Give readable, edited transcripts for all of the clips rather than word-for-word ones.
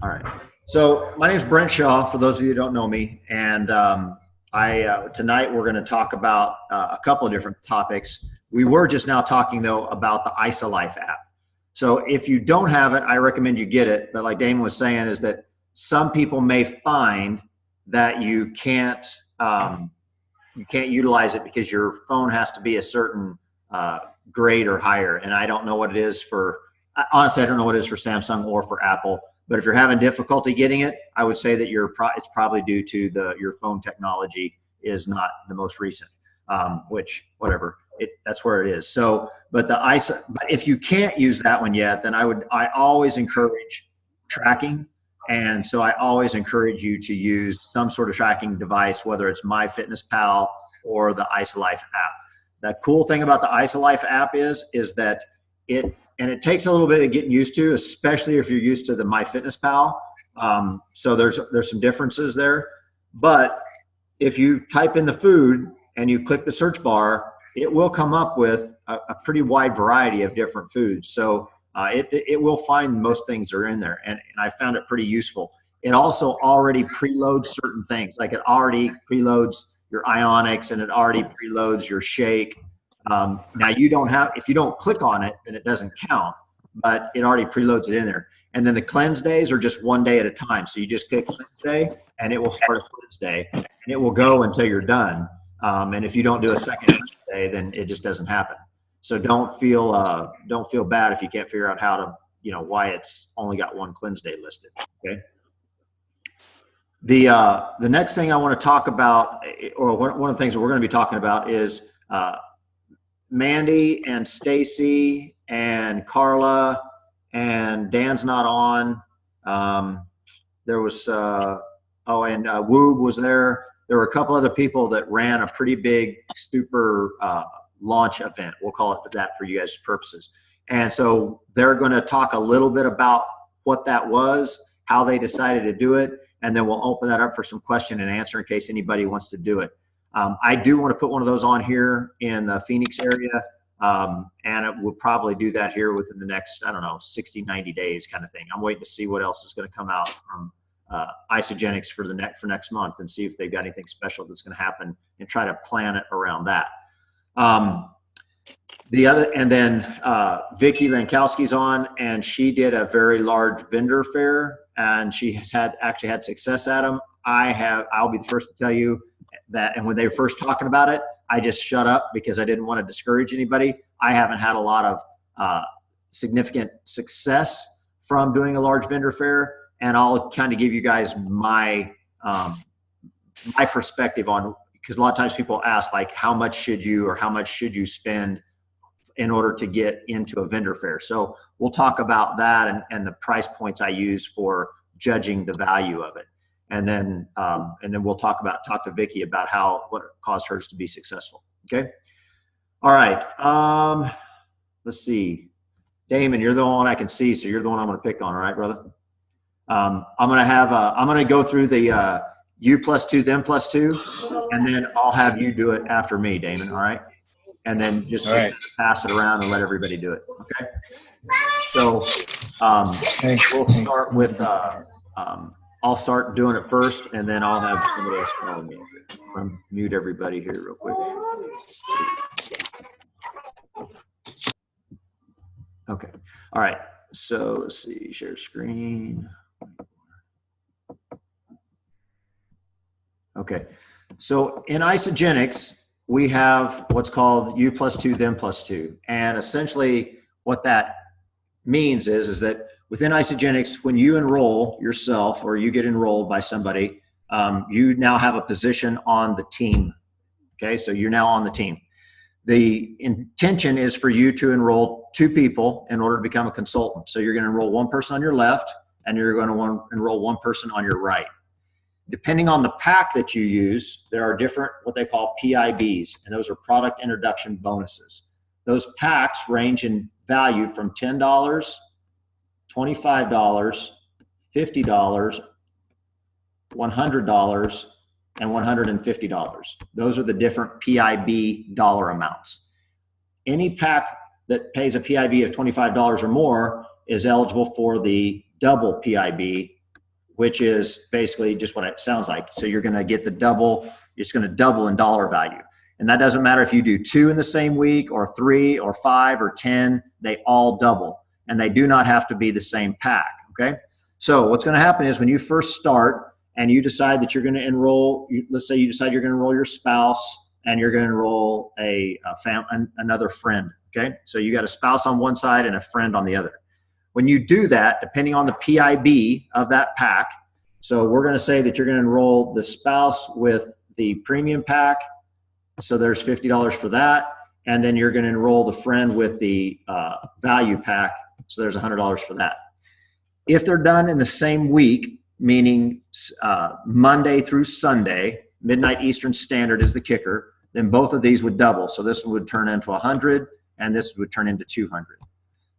All right. So my name is Brent Shaw, for those of you who don't know me. And tonight we're going to talk about a couple of different topics. We were just now talking, though, about the IsaLife app. So if you don't have it, I recommend you get it. But like Damon was saying, is that some people may find that you can't utilize it because your phone has to be a certain grade or higher. And I don't know what it is for, honestly, I don't know what it is for Samsung or for Apple. But if you're having difficulty getting it, I would say that it's probably due to your phone technology is not the most recent, which whatever, that's where it is. So, but if you can't use that one yet, then I always encourage tracking. And so I always encourage you to use some sort of tracking device, whether it's MyFitnessPal or the IsaLife app. The cool thing about the IsaLife app is that it takes a little bit of getting used to, especially if you're used to the MyFitnessPal. So there's some differences there. But if you type in the food and you click the search bar, it will come up with a pretty wide variety of different foods. So it will find most things that are in there. And I found it pretty useful. It also already preloads certain things. Like it already preloads your Ionics and it already preloads your shake. Now if you don't click on it, then it doesn't count, but it already preloads it in there. And then the cleanse days are just one day at a time. So you just click cleanse day and it will start a cleanse day and it will go until you're done. And if you don't do a second cleanse day, then it just doesn't happen. So don't feel bad if you can't figure out how to, why it's only got one cleanse day listed. Okay. The next thing I want to talk about, or one of the things that we're going to be talking about is, Mandy and Stacy and Carla and Dan's not on. There was and Woob was there. There were a couple other people that ran a pretty big super launch event. We'll call it that for you guys' purposes. And so they're going to talk a little bit about what that was, how they decided to do it, and then we'll open that up for some question and answer in case anybody wants to do it. I do want to put one of those on here in the Phoenix area, and we'll probably do that here within the next, 60, 90 days kind of thing. I'm waiting to see what else is going to come out from Isagenix for next month and see if they've got anything special that's going to happen and try to plan it around that. Vicki Lankowski's on, and she did a very large vendor fair, and she has actually had success at them. I'll be the first to tell you that, and when they were first talking about it, I just shut up because I didn't want to discourage anybody. I haven't had a lot of significant success from doing a large vendor fair, and I'll kind of give you guys my perspective on, because a lot of times people ask, like, how much should you spend in order to get into a vendor fair? So we'll talk about that and the price points I use for judging the value of it. And then we'll talk to Vicki about what caused hers to be successful. Okay. All right. Let's see. Damon, you're the one I can see, so you're the one I'm going to pick on. All right, brother. I'm going to go through the you plus two, them plus two, and then I'll have you do it after me, Damon. All right. And then just pass it around and let everybody do it. Okay. So we'll start with I'll start doing it first, and then I'll have somebody else follow me. I'll mute everybody here real quick. Okay. All right. So let's see. Share screen. Okay. So in Isagenix, we have what's called you plus two, them plus two. And essentially what that means is that within Isagenix, when you enroll yourself or you get enrolled by somebody, you now have a position on the team. Okay, so you're now on the team. The intention is for you to enroll two people in order to become a consultant. So you're going to enroll one person on your left and you're going to enroll one person on your right. Depending on the pack that you use, there are different what they call PIBs, and those are product introduction bonuses. Those packs range in value from $10, $25, $50, $100, and $150. Those are the different PIB dollar amounts. Any pack that pays a PIB of $25 or more is eligible for the double PIB which is basically just what it sounds like. So you're going to get the double, it's going to double in dollar value. And that doesn't matter if you do 2 in the same week or 3 or 5 or 10, they all double. And they do not have to be the same pack, okay? So what's going to happen is when you first start and you decide that you're going to enroll, let's say you decide you're going to enroll your spouse and you're going to enroll another friend, okay? So you got a spouse on one side and a friend on the other. When you do that, depending on the PIB of that pack, so we're going to say that you're going to enroll the spouse with the premium pack, so there's $50 for that, and then you're going to enroll the friend with the value pack, so there's $100 for that. If they're done in the same week, meaning Monday through Sunday, midnight Eastern Standard is the kicker, then both of these would double. So this would turn into 100 and this would turn into 200.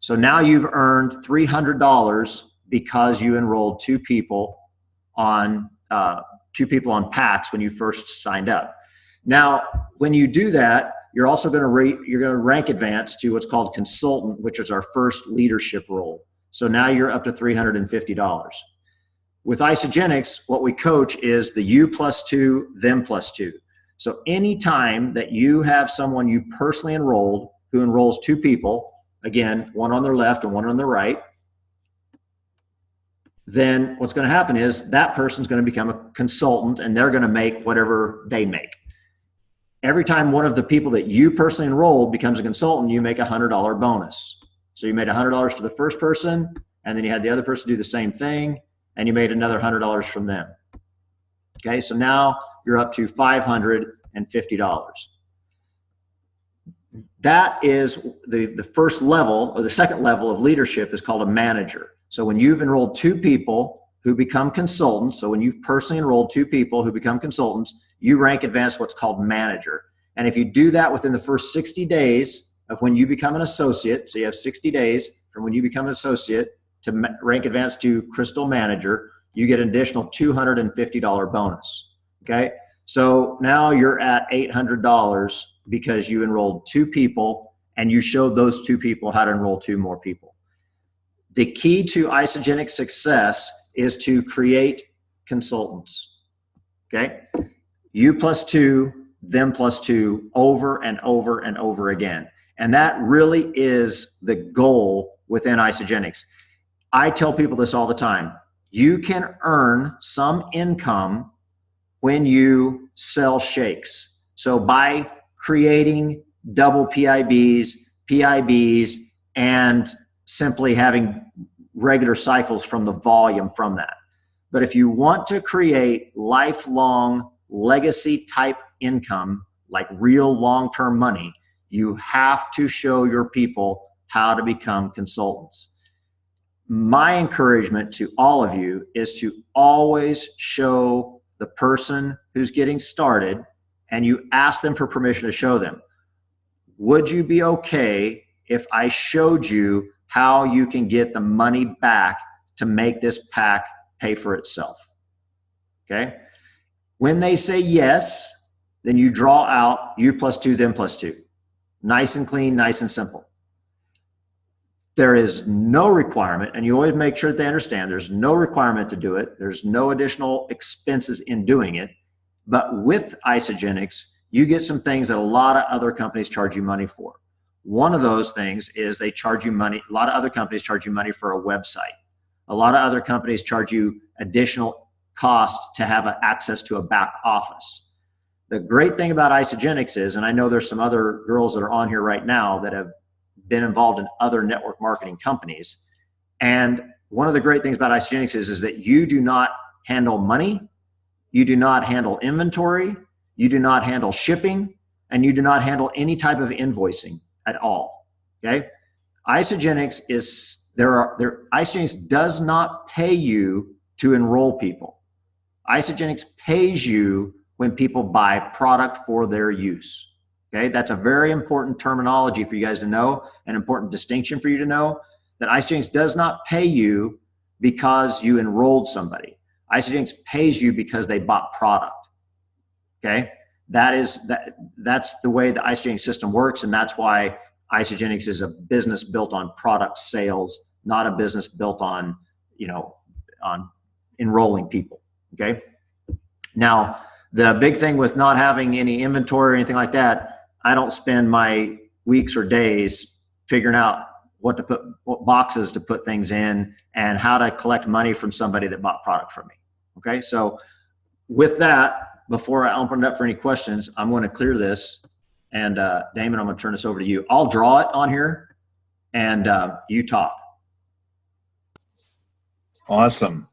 So now you've earned $300 because you enrolled two people on packs when you first signed up. Now, when you do that, you're also going to rank advance to what's called consultant, which is our first leadership role. So now you're up to $350. With Isagenix, what we coach is the you plus 2, them plus 2. So anytime that you have someone you personally enrolled who enrolls 2 people, again, one on their left and one on their right, then what's going to happen is that person's going to become a consultant and they're going to make whatever they make. Every time one of the people that you personally enrolled becomes a consultant, you make a $100 bonus. So you made $100 for the first person, and then you had the other person do the same thing, and you made another $100 from them. Okay, so now you're up to $550. That is the first level, or the second level of leadership is called a manager. So when you've enrolled 2 people who become consultants, so when you've personally enrolled 2 people who become consultants, you rank advance what's called manager. And if you do that within the first 60 days of when you become an associate, so you have 60 days from when you become an associate to rank advance to Crystal Manager, you get an additional $250 bonus, okay? So now you're at $800 because you enrolled 2 people and you showed those 2 people how to enroll 2 more people. The key to Isagenix success is to create consultants, okay? You plus 2, them plus 2, over and over and over again. And that really is the goal within Isagenix. I tell people this all the time. You can earn some income when you sell shakes. So by creating double PIBs, and simply having regular cycles from the volume from that. But if you want to create lifelong legacy type income, like real long-term money, you have to show your people how to become consultants. My encouragement to all of you is to always show the person who's getting started, and you ask them for permission to show them. Would you be okay if I showed you how you can get the money back to make this pack pay for itself? Okay? When they say yes, then you draw out you plus 2, them plus 2. Nice and clean, nice and simple. There is no requirement, and you always make sure that they understand there's no requirement to do it. There's no additional expenses in doing it. But with Isagenix, you get some things that a lot of other companies charge you money for. One of those things is they charge you money. A lot of other companies charge you money for a website. A lot of other companies charge you additional cost to have access to a back office. The great thing about Isagenix is, and I know there's some other girls that are on here right now that have been involved in other network marketing companies. And one of the great things about Isagenix is that you do not handle money, you do not handle inventory, you do not handle shipping, and you do not handle any type of invoicing at all, okay? Isagenix Isagenix does not pay you to enroll people. Isagenix pays you when people buy product for their use. Okay, that's a very important terminology for you guys to know, an important distinction for you to know, that Isagenix does not pay you because you enrolled somebody. Isagenix pays you because they bought product. Okay, that's the way the Isagenix system works, and that's why Isagenix is a business built on product sales, not a business built on, enrolling people. Okay. Now, the big thing with not having any inventory or anything like that, I don't spend my weeks or days figuring out what boxes to put things in and how to collect money from somebody that bought product from me. Okay. So with that, before I open it up for any questions, I'm going to clear this. And Damon, I'm going to turn this over to you. I'll draw it on here and you talk. Awesome.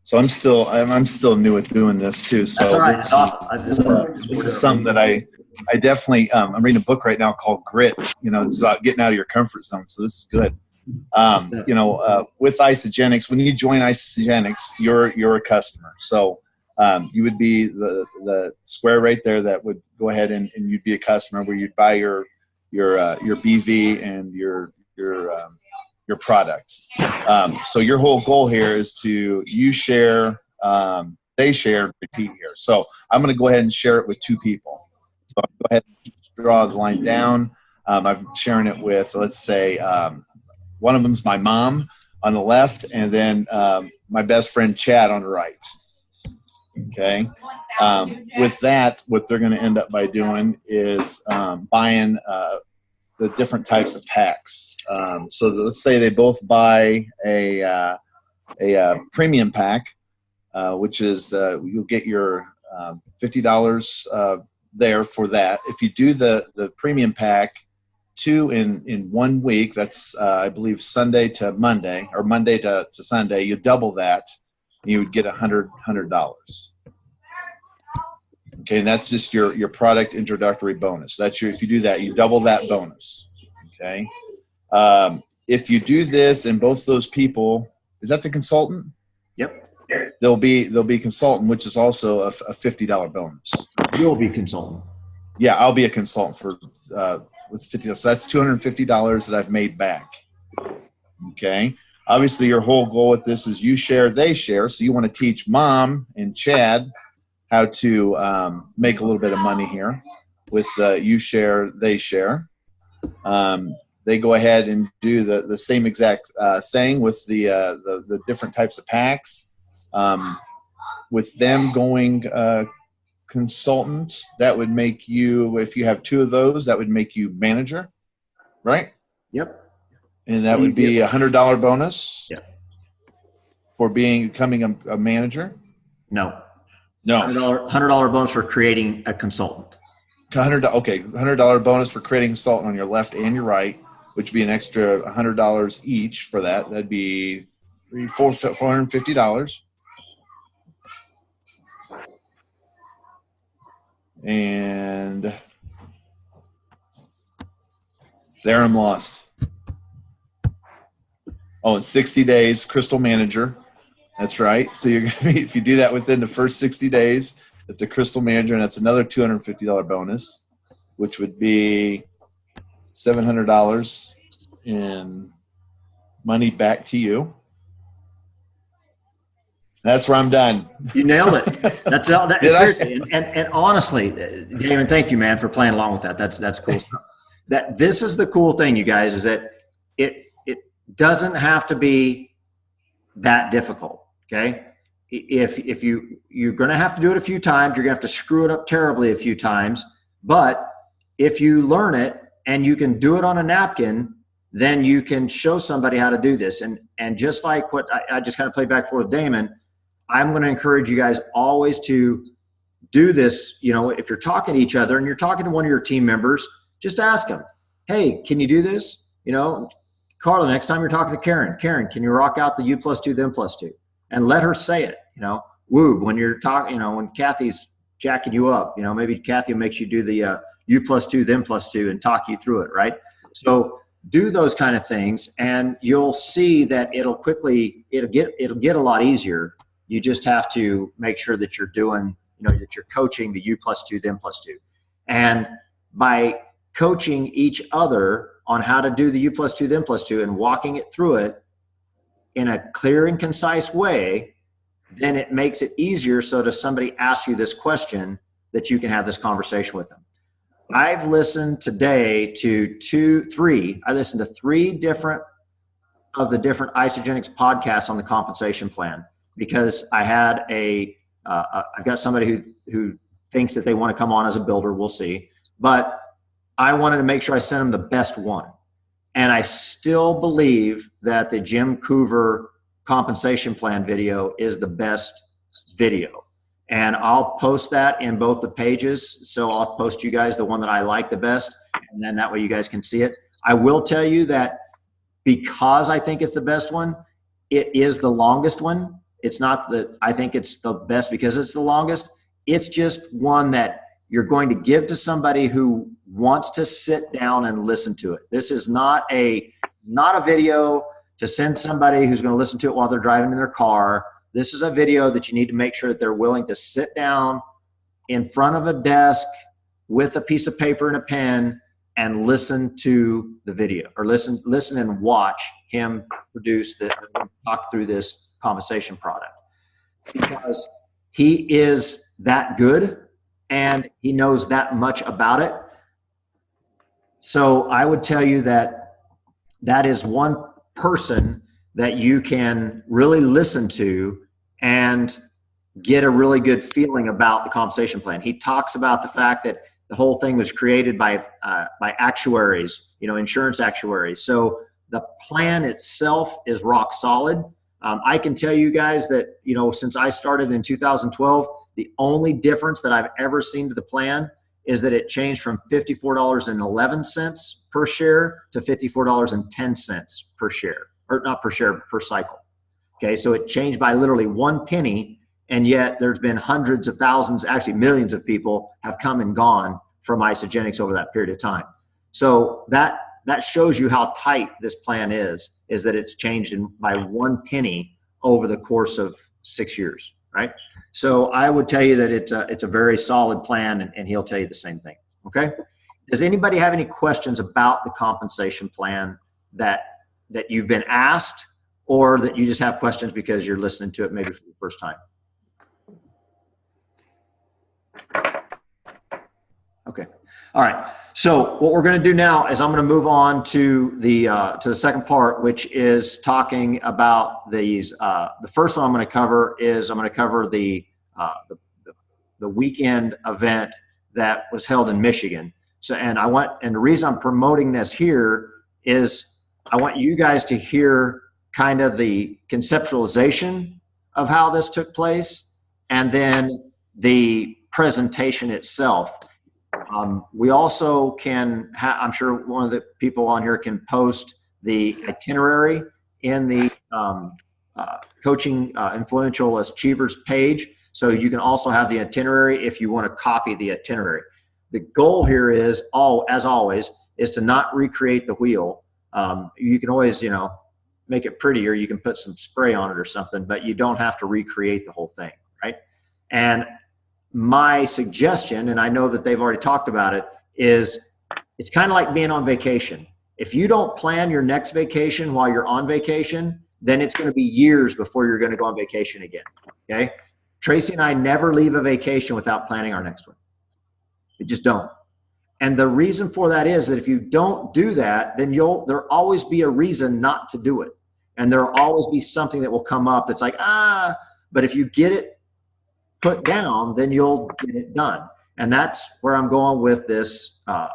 So I'm still new at doing this too. So that's all right. This is something that I definitely, I'm reading a book right now called Grit. It's getting out of your comfort zone. So this is good. With Isagenix, when you join Isagenix, you're a customer. So you would be the square right there that would go ahead and you'd be a customer where you'd buy your BV and your product. So your whole goal here is to you share, they share, repeat here. So I'm going to go ahead and share it with two people. So I'll go ahead and draw the line down. I'm sharing it with, let's say, one of them's my mom on the left, and then my best friend Chad on the right. Okay. With that, what they're going to end up by doing is buying the different types of packs. So let's say they both buy a premium pack, which is you'll get your $50 there for that. If you do the premium pack 2 in 1 week, that's I believe Sunday to Monday or Monday to Sunday, you double that, you would get $100. Okay, and that's just your product introductory bonus. That's if you do that, you double that bonus. Okay, if you do this and both those people, is that the consultant? Yep. They'll be consultant, which is also a $50 bonus. You'll be consultant. Yeah, I'll be a consultant for with $50. So that's $250 that I've made back. Okay. Obviously, your whole goal with this is you share, they share. So you want to teach Mom and Chad how to make a little bit of money here with you share, they share. They go ahead and do the same exact thing with the different types of packs. With them going consultants, that would make you, if you have 2 of those, that would make you manager, right? Yep. And that would be $100 bonus. Yep. For becoming a manager. No. $100 bonus for creating a consultant. Okay, $100 bonus for creating a consultant on your left and your right, which would be an extra $100 each for that. That'd be $450. And there I'm lost. Oh, in 60 days, Crystal Manager. That's right. So you're gonna be, if you do that within the first 60 days, it's a Crystal Manager, and that's another $250 bonus, which would be $700 in money back to you. That's where I'm done. You nailed it. That's all. Seriously, and honestly, Damon, thank you, man, for playing along with that. That's cool stuff. This is the cool thing, you guys, is that it doesn't have to be that difficult. Okay, if you're going to have to do it a few times, you're going to have to screw it up terribly a few times. But if you learn it and you can do it on a napkin, then you can show somebody how to do this. And just like what I just kind of played back for with Damon, I'm going to encourage you guys always to do this. If you're talking to each other and you're talking to one of your team members, just ask them, hey, can you do this? Carla, next time you're talking to Karen, can you rock out the U plus 2, them plus 2? And let her say it, Woob, when you're talking, when Kathy's jacking you up, maybe Kathy makes you do the U plus 2, them plus 2 and talk you through it, right? So do those kind of things and you'll see that it'll get a lot easier. You just have to make sure that you're doing, that you're coaching the U plus 2, them plus 2. And by coaching each other on how to do the U plus 2, them plus 2 and walking it through it in a clear and concise way, then it makes it easier. So if somebody asks you this question, that you can have this conversation with them. I've listened today to 3 different Isagenix podcasts on the compensation plan. because I had I've got somebody who thinks that they want to come on as a builder. We'll see. But I wanted to make sure I sent them the best one. And I still believe that the Jim Coover compensation plan video is the best video. And I'll post that in both the pages. So I'll post you guys the one that I like the best, and then that way you guys can see it. I will tell you that because I think it's the best one, it is the longest one. It's not that I think it's the best because it's the longest. It's just one that you're going to give to somebody who wants to sit down and listen to it. This is not a video to send somebody who's going to listen to it while they're driving in their car. This is a video that you need to make sure that they're willing to sit down in front of a desk with a piece of paper and a pen and listen to the video, or listen and watch him talk through this compensation product, because he is that good and he knows that much about it. So I would tell you that that is one person that you can really listen to and get a really good feeling about the compensation plan. He talks about the fact that the whole thing was created by actuaries, insurance actuaries. So the plan itself is rock solid. I can tell you guys that, since I started in 2012, the only difference that I've ever seen to the plan is that it changed from $54.11 per share to $54.10 per share, or not per share, per cycle. Okay, so it changed by literally 1 penny, and yet there's been hundreds of thousands, actually millions of people have come and gone from Isagenix over that period of time. So that shows you how tight this plan is that it's changed by 1 penny over the course of 6 years, right? So I would tell you that it's a very solid plan, and he'll tell you the same thing, okay? Does anybody have any questions about the compensation plan that you've been asked, or that you just have questions because you're listening to it maybe for the first time? Okay. All right. So what we're going to do now is I'm going to move on to the second part, which is talking about these. The first one I'm going to cover is the weekend event that was held in Michigan. So, and the reason I'm promoting this here is I want you guys to hear kind of the conceptualization of how this took place, and then the presentation itself. We also can, I'm sure one of the people on here can post the itinerary in the Coaching Influential Achievers page. So you can also have the itinerary if you want to copy the itinerary. The goal here is, as always, is to not recreate the wheel. You can always, make it prettier. You can put some spray on it or something, but you don't have to recreate the whole thing, right? And my suggestion, and I know that they've already talked about it, is it's kind of like being on vacation. If you don't plan your next vacation while you're on vacation, then it's going to be years before you're going to go on vacation again, okay? Tracy and I never leave a vacation without planning our next one. We just don't. And the reason for that is that if you don't do that, then there'll always be a reason not to do it. And there'll always be something that will come up that's like, but if you get it put down, then you'll get it done. And that's where I'm going with this plan,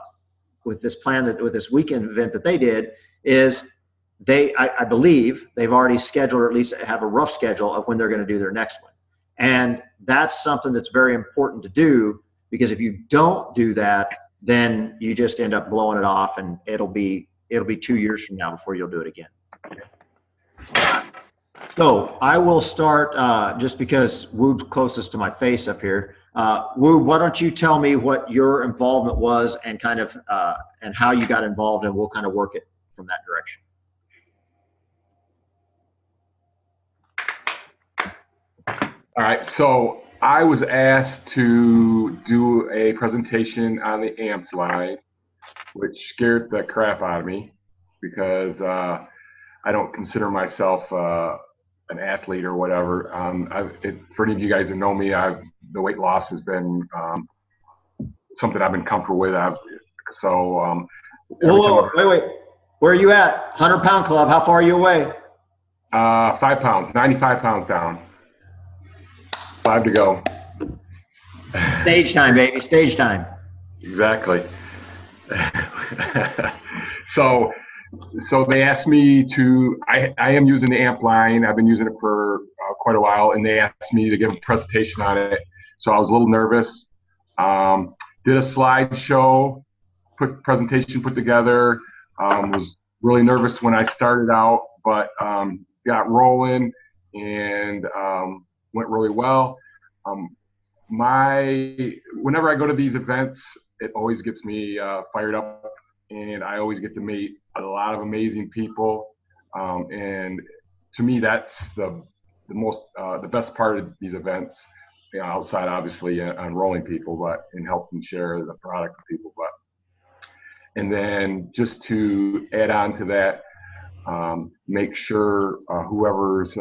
with this weekend event that they did, is I believe they've already scheduled, or at least have a rough schedule of when they're going to do their next one. And that's something that's very important to do, because if you don't do that, then you just end up blowing it off, and it'll be 2 years from now before you'll do it again. Okay. So I will start just because Woo's closest to my face up here. Woo, why don't you tell me what your involvement was, and kind of and how you got involved, and we'll kind of work it from that direction. All right, so I was asked to do a presentation on the AMP slide, which scared the crap out of me, because I don't consider myself an athlete or whatever. For any of you guys that know me, the weight loss has been something I've been comfortable with. Whoa, wait. Where are you at? 100-pound club. How far are you away? 5 pounds, 95 pounds down. 5 to go. Stage time, baby. Stage time. Exactly. So they asked me to, I am using the AMP line. I've been using it for quite a while, and they asked me to give a presentation on it. So I was a little nervous. Did a slideshow, presentation put together. Was really nervous when I started out, but got rolling and went really well. Whenever I go to these events, it always gets me fired up, and I always get to meet a lot of amazing people. And to me, that's the best part of these events. Outside obviously enrolling people, but in helping share the product with people. And then just to add on to that, make sure whoever's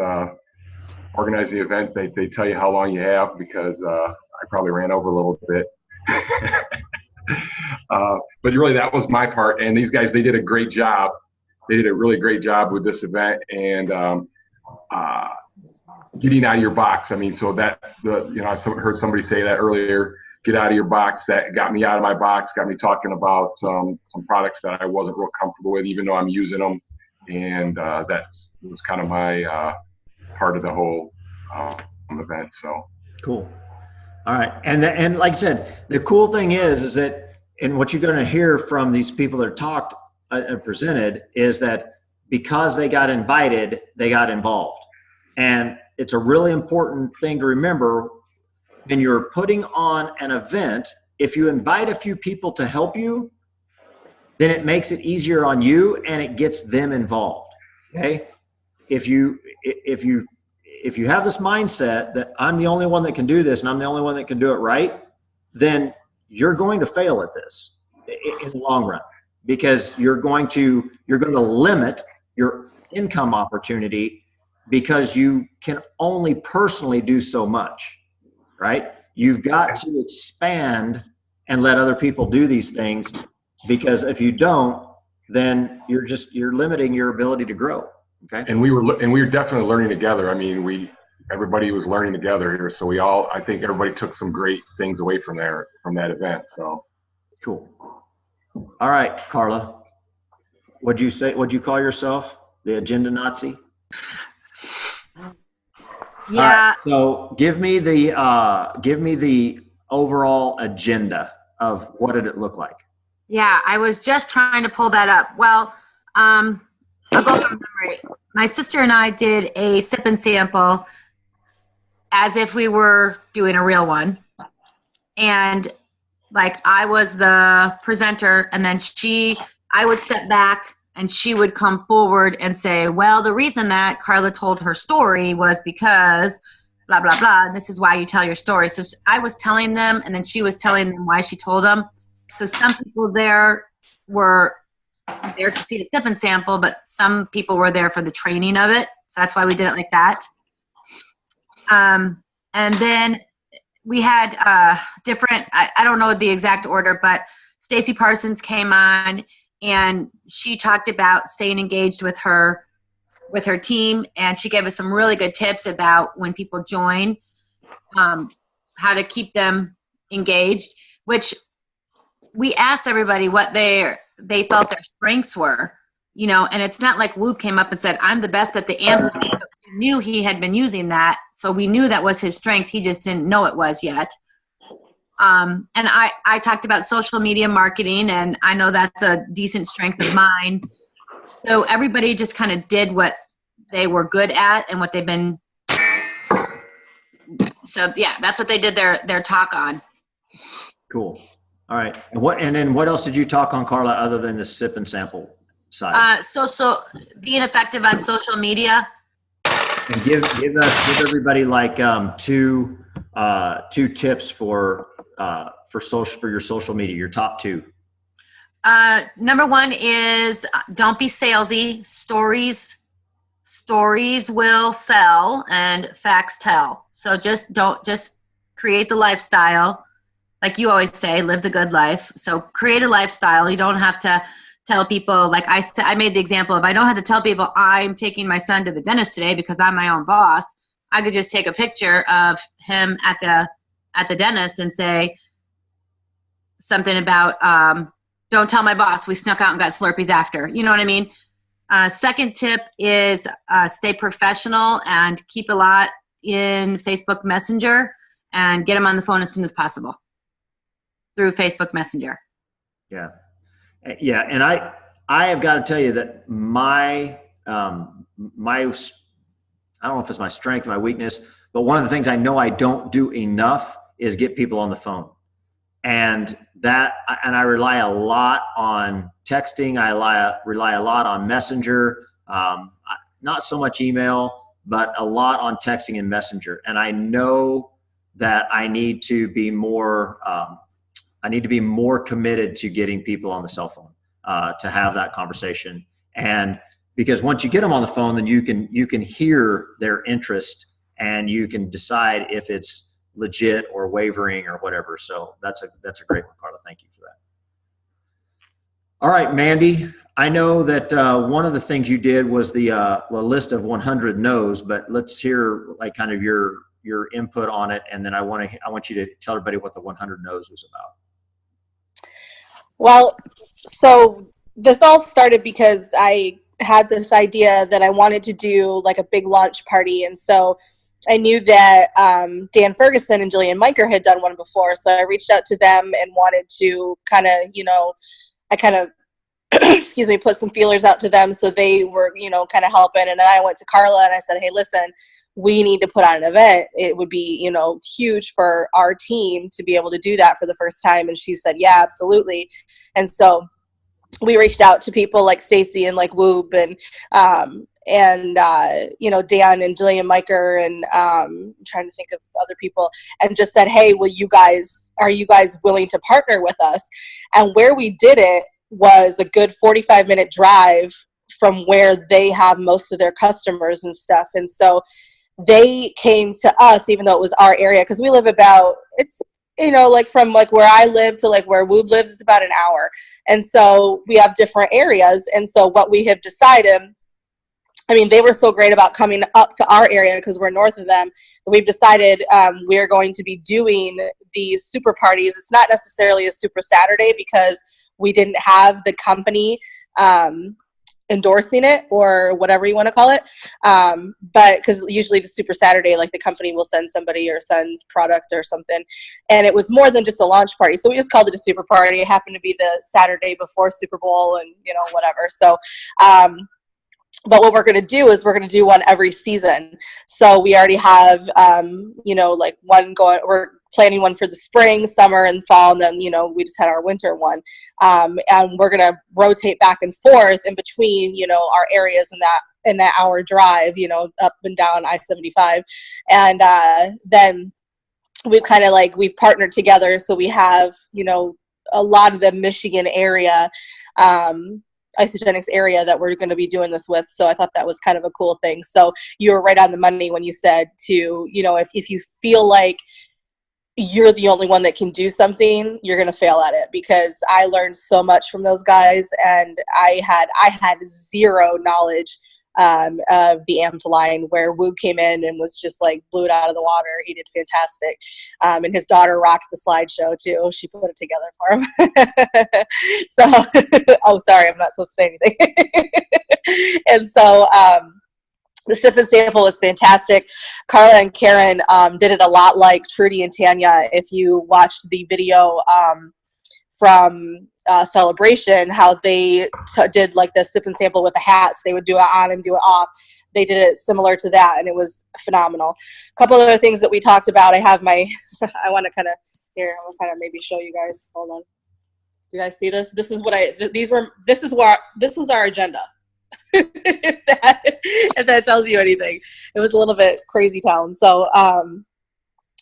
organizing the event, they tell you how long you have, because I probably ran over a little bit. But really, that was my part. And these guys, they did a great job. They did a really great job with this event, and getting out of your box. I mean, so I heard somebody say that earlier. Get out of your box. That got me out of my box. Got me talking about some products that I wasn't real comfortable with, even though I'm using them. And that was kind of my part of the whole event. So cool. All right, and like I said, the cool thing is that, and what you're going to hear from these people that talked and presented, is that because they got invited, they got involved. And it's a really important thing to remember when you're putting on an event. If you invite a few people to help you, then it makes it easier on you and it gets them involved. Okay. If you have this mindset that I'm the only one that can do this and I'm the only one that can do it right, then you're going to fail at this in the long run, because you're going to limit your income opportunity, because you can only personally do so much, right? You've got to expand and let other people do these things, because if you don't, then you're limiting your ability to grow. Okay. And we were definitely learning together. I mean, everybody was learning together here. So I think everybody took some great things away from that event. So cool. All right, Carla, what'd you call yourself? The agenda Nazi? Yeah. Right, so give me the overall agenda of what did it look like? Yeah, I was just trying to pull that up. Well, I'll go from memory. My sister and I did a sip and sample as if we were doing a real one. And like, I was the presenter, and then I would step back and she would come forward and say, well, the reason that Carla told her story was because blah, blah, blah. And this is why you tell your story. So I was telling them, and then she was telling them why she told them. So some people there were there to see the sip and sample, but some people were there for the training of it. So that's why we did it like that. And then we had different, I don't know the exact order, but Stacy Parsons came on, and she talked about staying engaged with her team, and she gave us some really good tips about when people join, how to keep them engaged, which we asked everybody what they felt their strengths were, and it's not like Whoop came up and said, I'm the best at the AMP. We knew he had been using that, so we knew that was his strength. He just didn't know it was yet. And I talked about social media marketing, and I know that's a decent strength of mine. So everybody just kind of did what they were good at and what they've been. So yeah, that's what they did their talk on. Cool. All right. And then what else did you talk on, Carla, other than the sip and sample side? So being effective on social media. And give everybody like two tips for your social media, your top two. Number one is don't be salesy. Stories will sell and facts tell. So just create the lifestyle. Like you always say, live the good life. So create a lifestyle. You don't have to tell people, like I made the example of, I don't have to tell people I'm taking my son to the dentist today because I'm my own boss. I could just take a picture of him at the dentist and say something about, don't tell my boss we snuck out and got Slurpees after. You know what I mean? Second tip is stay professional and keep a lot in Facebook Messenger and get them on the phone as soon as possible through Facebook Messenger. Yeah. Yeah. And I have got to tell you that my I don't know if it's my strength or my weakness, but one of the things I know I don't do enough is get people on the phone. And I rely a lot on texting. I rely a lot on Messenger, not so much email, but a lot on texting and Messenger. And I know that I need to be more committed to getting people on the cell phone to have that conversation. And because once you get them on the phone, then you can hear their interest and you can decide if it's legit or wavering or whatever. So that's a great one, Carla. Thank you for that. All right, Mandy, I know that one of the things you did was the list of 100 no's, but let's hear like kind of your input on it. And then I want you to tell everybody what the 100 no's was about. Well, so this all started because I had this idea that I wanted to do like a big launch party. And so I knew that Dan Ferguson and Jillian Miker had done one before. So I reached out to them and wanted to kind of, excuse me, put some feelers out to them. So they were, kind of helping. And then I went to Carla and I said, hey, listen, we need to put on an event. It would be, huge for our team to be able to do that for the first time. And she said, yeah, absolutely. And so we reached out to people like Stacy and like Woob and Dan and Jillian Miker and I'm trying to think of other people, and just said, hey, are you guys willing to partner with us? And where we did it was a good 45-minute drive from where they have most of their customers and stuff. And so they came to us, even though it was our area, because we live from like where I live to like where Woob lives is about an hour. And so we have different areas. And so what we have decided, they were so great about coming up to our area because we're north of them. We've decided we're going to be doing these super parties. It's not necessarily a super Saturday because we didn't have the company endorsing it or whatever you want to call it. But because usually the super Saturday, like the company will send somebody or send product or something. And it was more than just a launch party. So we just called it a super party. It happened to be the Saturday before Super Bowl and, whatever. So, but what we're going to do is we're going to do one every season. So we already have, one going, we're planning one for the spring, summer, and fall. And then, we just had our winter one. And we're going to rotate back and forth in between, our areas in that hour drive, up and down I-75. And then we've kind of we've partnered together. So we have, a lot of the Michigan area, Isagenix area that we're going to be doing this with. So I thought that was kind of a cool thing. So you were right on the money when you said to, if you feel like you're the only one that can do something, you're going to fail at it, because I learned so much from those guys. And I had zero knowledge of the amped line, where Woob came in and was just blew it out of the water. He did fantastic. And his daughter rocked the slideshow too. She put it together for him. So, oh, sorry, I'm not supposed to say anything. And so, the sip and sample was fantastic. Carla and Karen did it a lot like Trudy and Tanya. If you watched the video from Celebration, how they did the sip and sample with the hats, they would do it on and do it off. They did it similar to that, and it was phenomenal. A couple other things that we talked about. I have my, I want to kind of, here, I will kind of maybe show you guys. Hold on. Do you guys see this? This is what this was our agenda. if that tells you anything. It was a little bit crazy town. So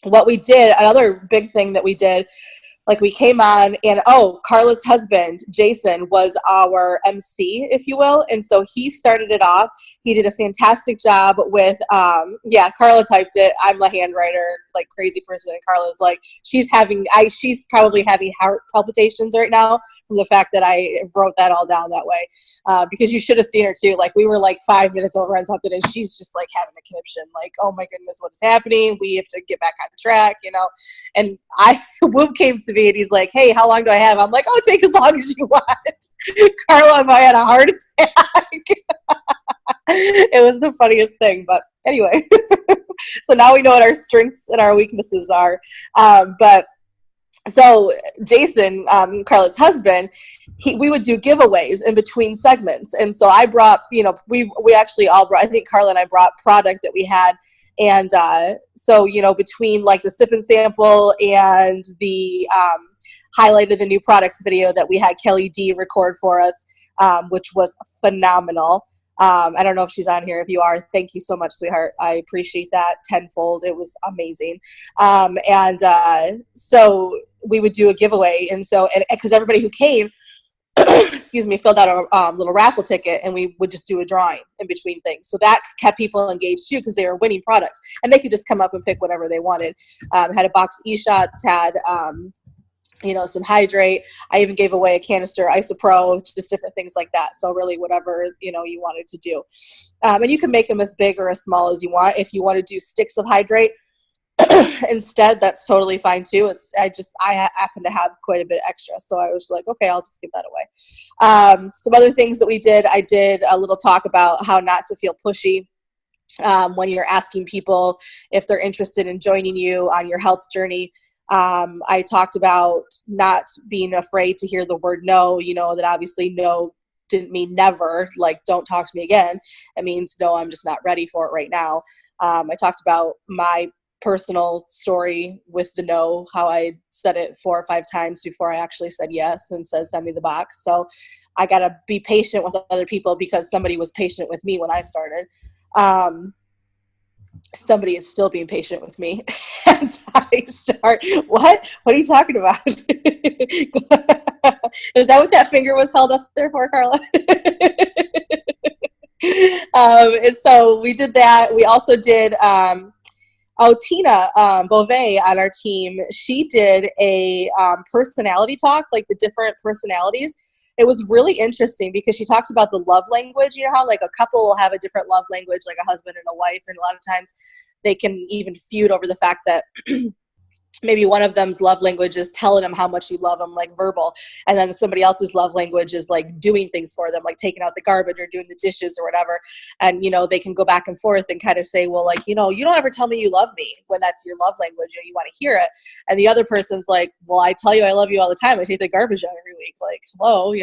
what we did, another big thing that we did Like we came on and Carla's husband, Jason, was our MC, if you will. And so he started it off. He did a fantastic job with, Carla typed it. I'm the handwriter, like crazy person. And Carla's like, she's probably having heart palpitations right now from the fact that I wrote that all down that way. Because you should have seen her too. Like we were like 5 minutes over on something and she's just like having a conniption. Like, oh my goodness, what is happening? We have to get back on track, you know? And Whoop came to me and he's like, hey, how long do I have? I'm like, oh, take as long as you want. Carla, I had a heart attack. It was the funniest thing. But anyway, so now we know what our strengths and our weaknesses are. So Jason, Carla's husband, we would do giveaways in between segments. And so I brought, we actually all brought, I think Carla and I brought product that we had. And so, between like the sip and sample and the highlight of the new products video that we had Kelly D record for us, which was phenomenal. I don't know if she's on here. If you are, thank you so much, sweetheart. I appreciate that tenfold. It was amazing. So we would do a giveaway. And so, because everybody who came, filled out a little raffle ticket, and we would just do a drawing in between things. So that kept people engaged too, because they were winning products and they could just come up and pick whatever they wanted. Had a box of e-shots, had, some hydrate. I even gave away a canister Isopro, just different things like that. So really whatever, you wanted to do. And you can make them as big or as small as you want. If you want to do sticks of hydrate instead, that's totally fine too. I happen to have quite a bit extra. So I was like, okay, I'll just give that away. Some other things that we did, I did a little talk about how not to feel pushy when you're asking people if they're interested in joining you on your health journey. I talked about not being afraid to hear the word no, that obviously no didn't mean never, like don't talk to me again. It means no, I'm just not ready for it right now. I talked about my personal story with the no, how I said it 4 or 5 times before I actually said yes and said send me the box. So I got to be patient with other people because somebody was patient with me when I started. Somebody is still being patient with me as I start. What are you talking about? Is that what that finger was held up there for, Carla? And so we did that. We also did, Tina Beauvais on our team, she did a personality talk, like the different personalities. It was really interesting because she talked about the love language. You know how like a couple will have a different love language, like a husband and a wife, and a lot of times they can even feud over the fact that maybe one of them's love language is telling them how much you love them, like verbal, and then somebody else's love language is like doing things for them, like taking out the garbage or doing the dishes or whatever. And they can go back and forth and kind of say, well, like, you don't ever tell me you love me when that's your love language, you want to hear it. And the other person's like, well, I tell you I love you all the time, I take the garbage out every week, like, hello,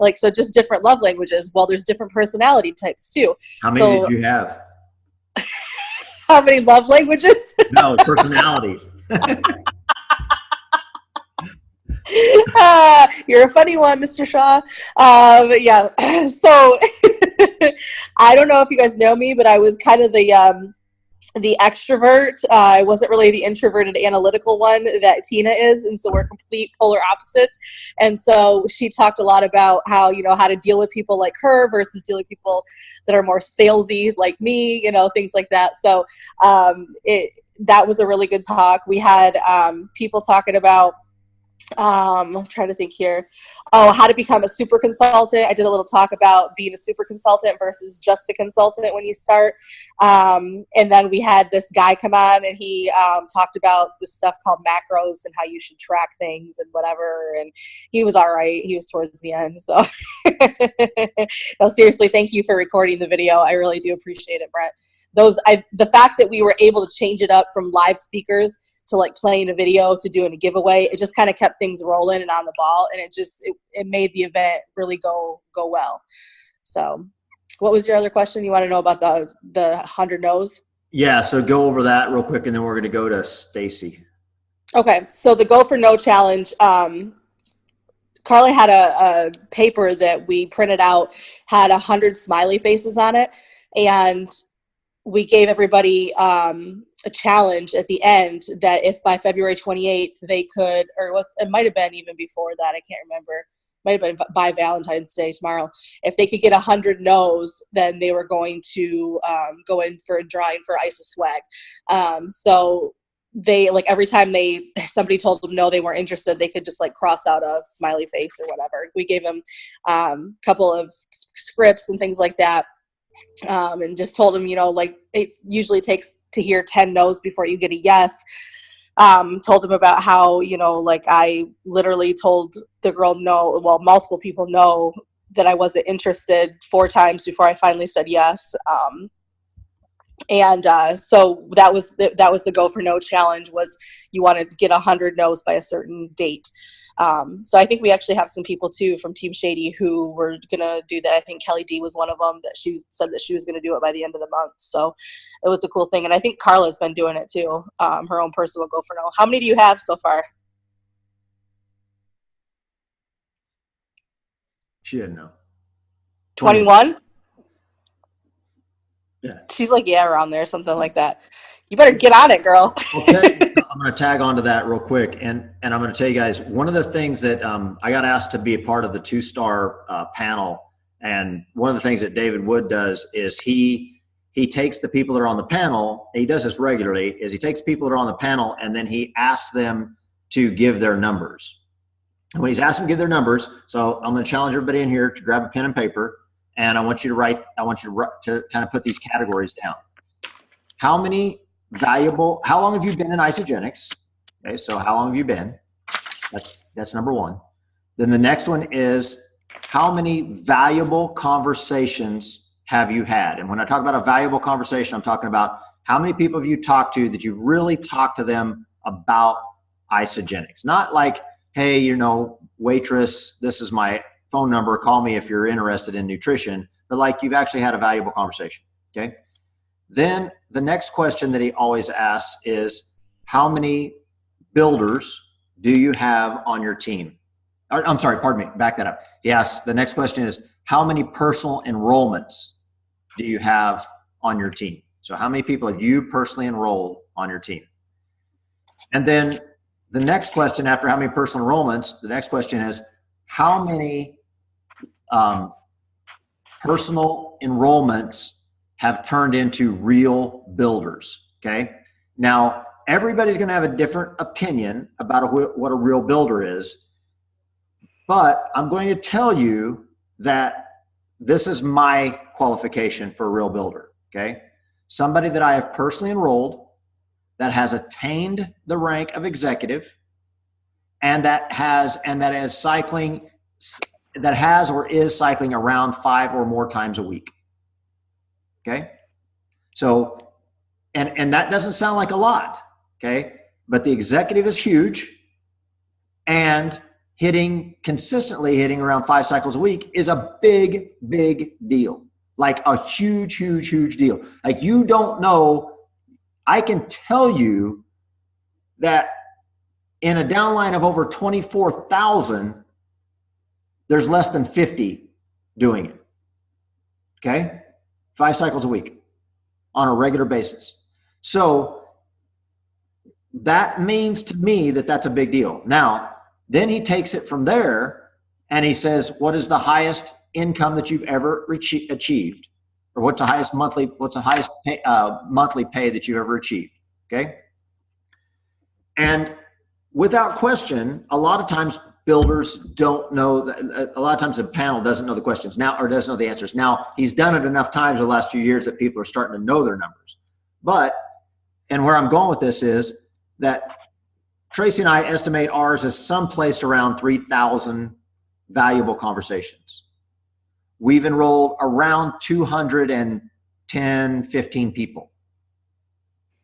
like, so just different love languages. Well, there's different personality types too. How many did you have? How many love languages? No, personalities. You're a funny one, Mr. Shaw. Yeah. So I don't know if you guys know me, but I was kind of the extrovert. I wasn't really the introverted analytical one that Tina is, and so we're complete polar opposites. And so she talked a lot about how how to deal with people like her versus dealing with people that are more salesy like me, things like that. So that was a really good talk. We had people talking about I'm trying to think here. How to become a super consultant. I did a little talk about being a super consultant versus just a consultant when you start. And then we had this guy come on and he talked about this stuff called macros and how you should track things and whatever. And he was all right. He was towards the end. So no, seriously, thank you for recording the video. I really do appreciate it, Brett. The fact that we were able to change it up from live speakers to like playing a video to doing a giveaway, it just kind of kept things rolling and on the ball, and it made the event really go well. So what was your other question? You want to know about the 100 no's? Yeah, so go over that real quick and then we're going to go to Stacy. Okay, so the Go for No challenge, Carly had a paper that we printed out, had 100 smiley faces on it, and we gave everybody a challenge at the end that if by February 28th they could, or it might have been even before that, I can't remember, might have been by Valentine's Day tomorrow, if they could get 100 no's, then they were going to go in for a drawing for Ice of Swag. So they, like, every time somebody told them no, they weren't interested, they could just like cross out a smiley face or whatever. We gave them a couple of scripts and things like that. And just told them, like, it usually takes to hear 10 no's before you get a yes. Told them about how, like, I literally told the girl no, well, multiple people no, that I wasn't interested 4 times before I finally said yes. So that was the Go for No challenge, was you want to get 100 no's by a certain date. So I think we actually have some people too from Team Shady who were going to do that. I think Kelly D was one of them, that she said that she was going to do it by the end of the month. So it was a cool thing. And I think Carla's been doing it too. Her own personal Go for No. How many do you have so far? She didn't know. 21? Yeah. She's like, yeah, around there, something like that. You better get on it, girl. Okay. I'm going to tag on to that real quick. And I'm going to tell you guys, one of the things that I got asked to be a part of the 2-star panel. And one of the things that David Wood does is he takes the people that are on the panel, he does this regularly, is he takes people that are on the panel and then he asks them to give their numbers. And when he's asked them to give their numbers, so I'm going to challenge everybody in here to grab a pen and paper. And I want you to kind of put these categories down. How long have you been in Isagenix? Okay, so how long have you been? That's number one. Then the next one is, how many valuable conversations have you had? And when I talk about a valuable conversation, I'm talking about how many people have you talked to that you've really talked to them about Isagenix. Not like, hey, waitress, this is my phone number, call me if you're interested in nutrition, but like you've actually had a valuable conversation, okay? Then the next question that he always asks is, how many builders do you have on your team? I'm sorry, pardon me, back that up. He asks, the next question is, how many personal enrollments do you have on your team? So how many people have you personally enrolled on your team? And then the next question after how many personal enrollments, the next question is, how many personal enrollments have turned into real builders, okay? Now, everybody's going to have a different opinion about what a real builder is, but I'm going to tell you that this is my qualification for a real builder, okay? Somebody that I have personally enrolled, that has attained the rank of executive, and that has or is cycling around 5 or more times a week. Okay. So, and that doesn't sound like a lot. Okay. But the executive is huge, and consistently hitting around 5 cycles a week is a big, big deal. Like a huge, huge, huge deal. Like, you don't know, I can tell you that in a downline of over 24,000, there's less than 50 doing it. Okay? 5 cycles a week on a regular basis. So that means to me that that's a big deal. Now, then he takes it from there and he says, what is the highest income that you've ever achieved? Or what's the highest monthly pay that you've ever achieved? Okay? And without question, a lot of times builders don't know that. A lot of times the panel doesn't know the questions now, or doesn't know the answers. Now, he's done it enough times in the last few years that people are starting to know their numbers. And where I'm going with this is that Tracy and I estimate ours is someplace around 3,000 valuable conversations. We've enrolled around 210, 15 people.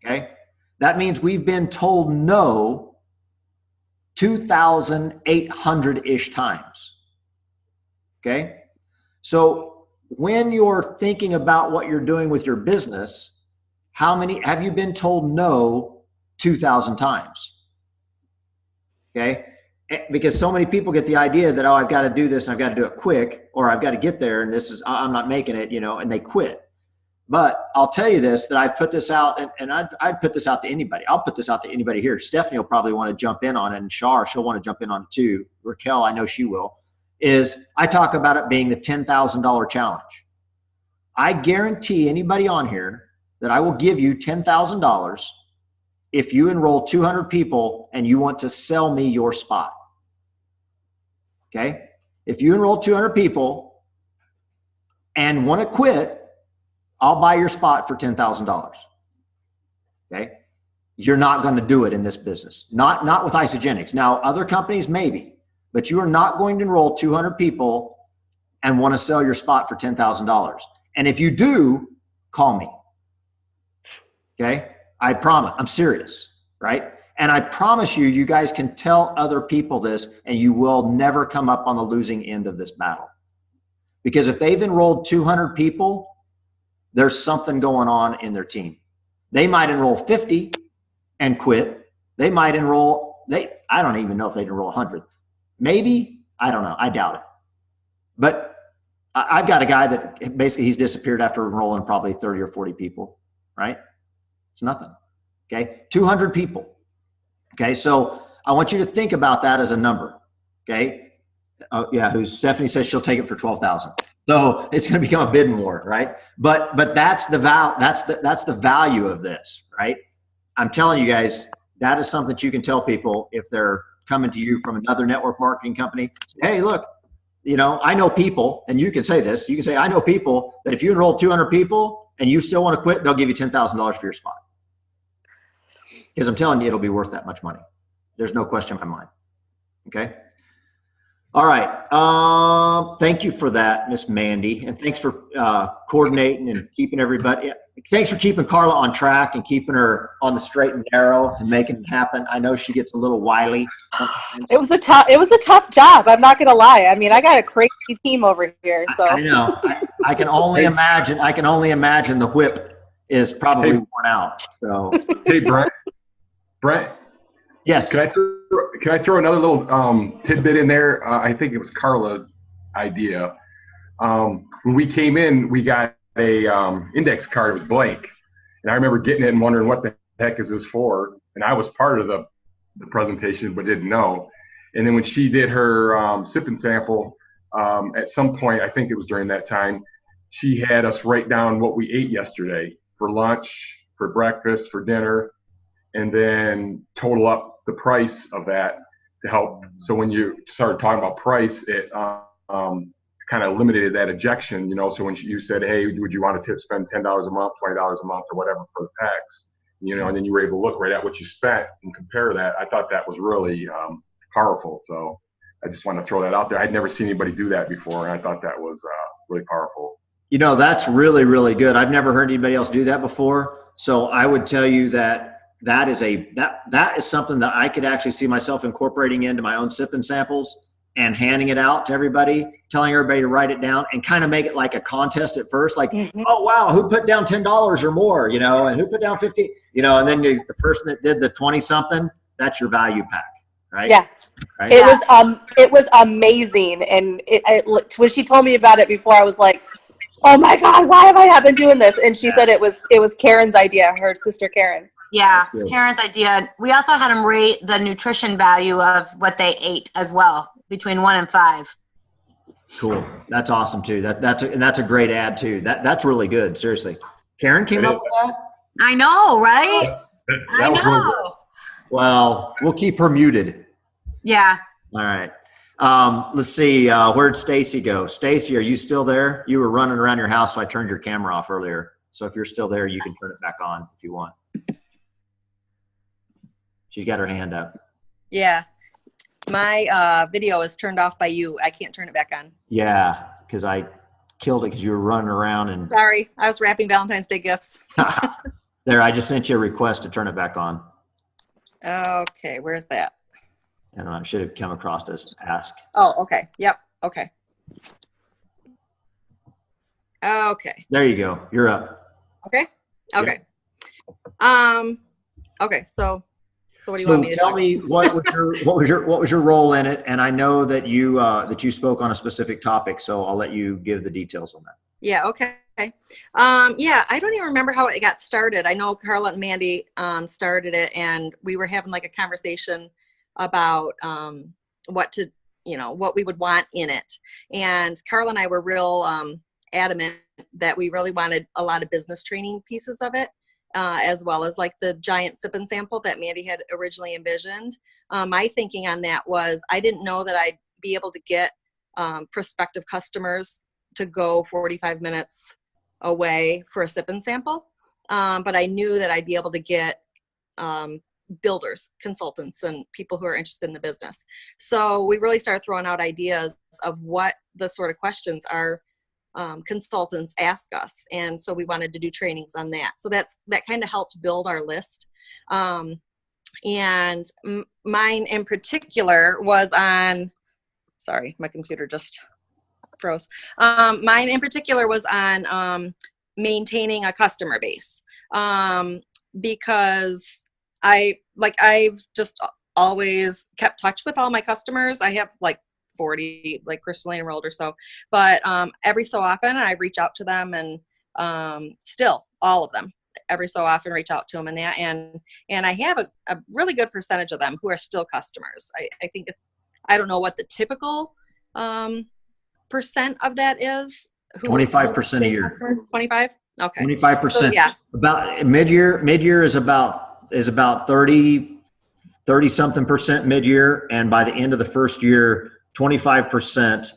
Okay? That means we've been told no 2,800-ish times. Okay? So when you're thinking about what you're doing with your business, how many have you been told no 2,000 times? Okay? Because so many people get the idea that, oh, I've got to do this and I've got to do it quick, or I've got to get there and I'm not making it, and they quit. But I'll tell you this, that I've put this out, and I'd put this out to anybody. I'll put this out to anybody here. Stephanie will probably want to jump in on it, and Shar, she'll want to jump in on it too. Raquel, I know she will, is I talk about it being the $10,000 challenge. I guarantee anybody on here that I will give you $10,000 if you enroll 200 people and you want to sell me your spot. Okay? If you enroll 200 people and want to quit, I'll buy your spot for $10,000. Okay? You're not going to do it in this business. Not with Isagenix. Now, other companies maybe, but you are not going to enroll 200 people and want to sell your spot for $10,000. And if you do, call me. Okay? I promise. I'm serious, right? And I promise you, you guys can tell other people this and you will never come up on the losing end of this battle. Because if they've enrolled 200 people, there's something going on in their team. They might enroll 50 and quit. They might enroll, I don't even know if they'd enroll 100. Maybe, I don't know. I doubt it. But I've got a guy that basically he's disappeared after enrolling probably 30 or 40 people, right? It's nothing. Okay. 200 people. Okay. So I want you to think about that as a number. Okay. Oh yeah. Stephanie says she'll take it for 12,000. So it's going to become a bidding war, right? But that's the value of this, right? I'm telling you guys, that is something that you can tell people if they're coming to you from another network marketing company. Hey, look, I know people, and you can say this. You can say, I know people that if you enroll 200 people and you still want to quit, they'll give you $10,000 for your spot. Because I'm telling you, it'll be worth that much money. There's no question in my mind. Okay. All right. Thank you for that, Miss Mandy. And thanks for coordinating and keeping everybody. Thanks for keeping Carla on track and keeping her on the straight and narrow and making it happen. I know she gets a little wily. It was a tough job. I'm not going to lie. I mean, I got a crazy team over here. So I know. I can only imagine. The whip is probably worn out. So hey, Brent. Yes. Can I throw another little tidbit in there? I think it was Carla's idea. When we came in, we got a index card. It was blank, and I remember getting it and wondering what the heck is this for. And I was part of the presentation, but didn't know. And then when she did her sip and sample, at some point, I think it was during that time, she had us write down what we ate yesterday for lunch, for breakfast, for dinner, and then total up the price of that to help. So when you started talking about price, it kind of eliminated that ejection, so when you said, hey, would you want to spend $10 a month, $20 a month or whatever for the packs, and then you were able to look right at what you spent and compare that. I thought that was really powerful. So I just want to throw that out there. I'd never seen anybody do that before, and I thought that was really powerful. That's really, really good. I've never heard anybody else do that before. So I would tell you that is something that I could actually see myself incorporating into my own sip and samples and handing it out to everybody, telling everybody to write it down and kind of make it like a contest at first, like, oh, wow, who put down $10 or more, and who put down 50, and then the person that did the 20 something, that's your value pack, right? Yeah. Right? It was amazing. And when she told me about it before, I was like, oh my God, why have I been doing this? And she said it was Karen's idea, her sister Karen. Yeah, Karen's idea. We also had them rate the nutrition value of what they ate as well, between 1 and 5. Cool. That's awesome too. That's a great ad too. That's really good. Seriously. Karen came up with that? I know, right? I know. Really well, we'll keep her muted. Yeah. All right. Let's see. Where'd Stacy go? Stacy, are you still there? You were running around your house, so I turned your camera off earlier. So if you're still there, you can turn it back on if you want. She's got her hand up. Yeah. My video is turned off by you. I can't turn it back on. Yeah, because I killed it because you were running around and. Sorry, I was wrapping Valentine's Day gifts. There, I just sent you a request to turn it back on. Okay, where's that? I don't know. I should have come across this ask. Oh, okay. Yep. Okay. Okay. There you go. You're up. Okay. Okay. Okay. So what do you want me to tell me what was your role in it? And I know that you spoke on a specific topic, so I'll let you give the details on that. Yeah. Okay. Okay. Yeah, I don't even remember how it got started. I know Carla and Mandy started it, and we were having like a conversation about what to, what we would want in it. And Carla and I were real adamant that we really wanted a lot of business training pieces of it, as well as like the giant sip and sample that Mandy had originally envisioned. My thinking on that was I didn't know that I'd be able to get prospective customers to go 45 minutes away for a sip and sample. But I knew that I'd be able to get builders, consultants, and people who are interested in the business. So we really started throwing out ideas of what the sort of questions our consultants ask us. And so we wanted to do trainings on that. So that kind of helped build our list. And mine in particular was on, sorry, my computer just froze. Mine in particular was on maintaining a customer base, because I've just always kept touch with all my customers. I have like 40 like personally enrolled or so, but every so often I reach out to them, and still all of them every so often reach out to them, and I have a really good percentage of them who are still customers. I think I don't know what the typical percent of that is. 25% a year. 25. Okay. 25%. So, yeah. About mid-year is about 30 something percent mid-year. And by the end of the first year, 25%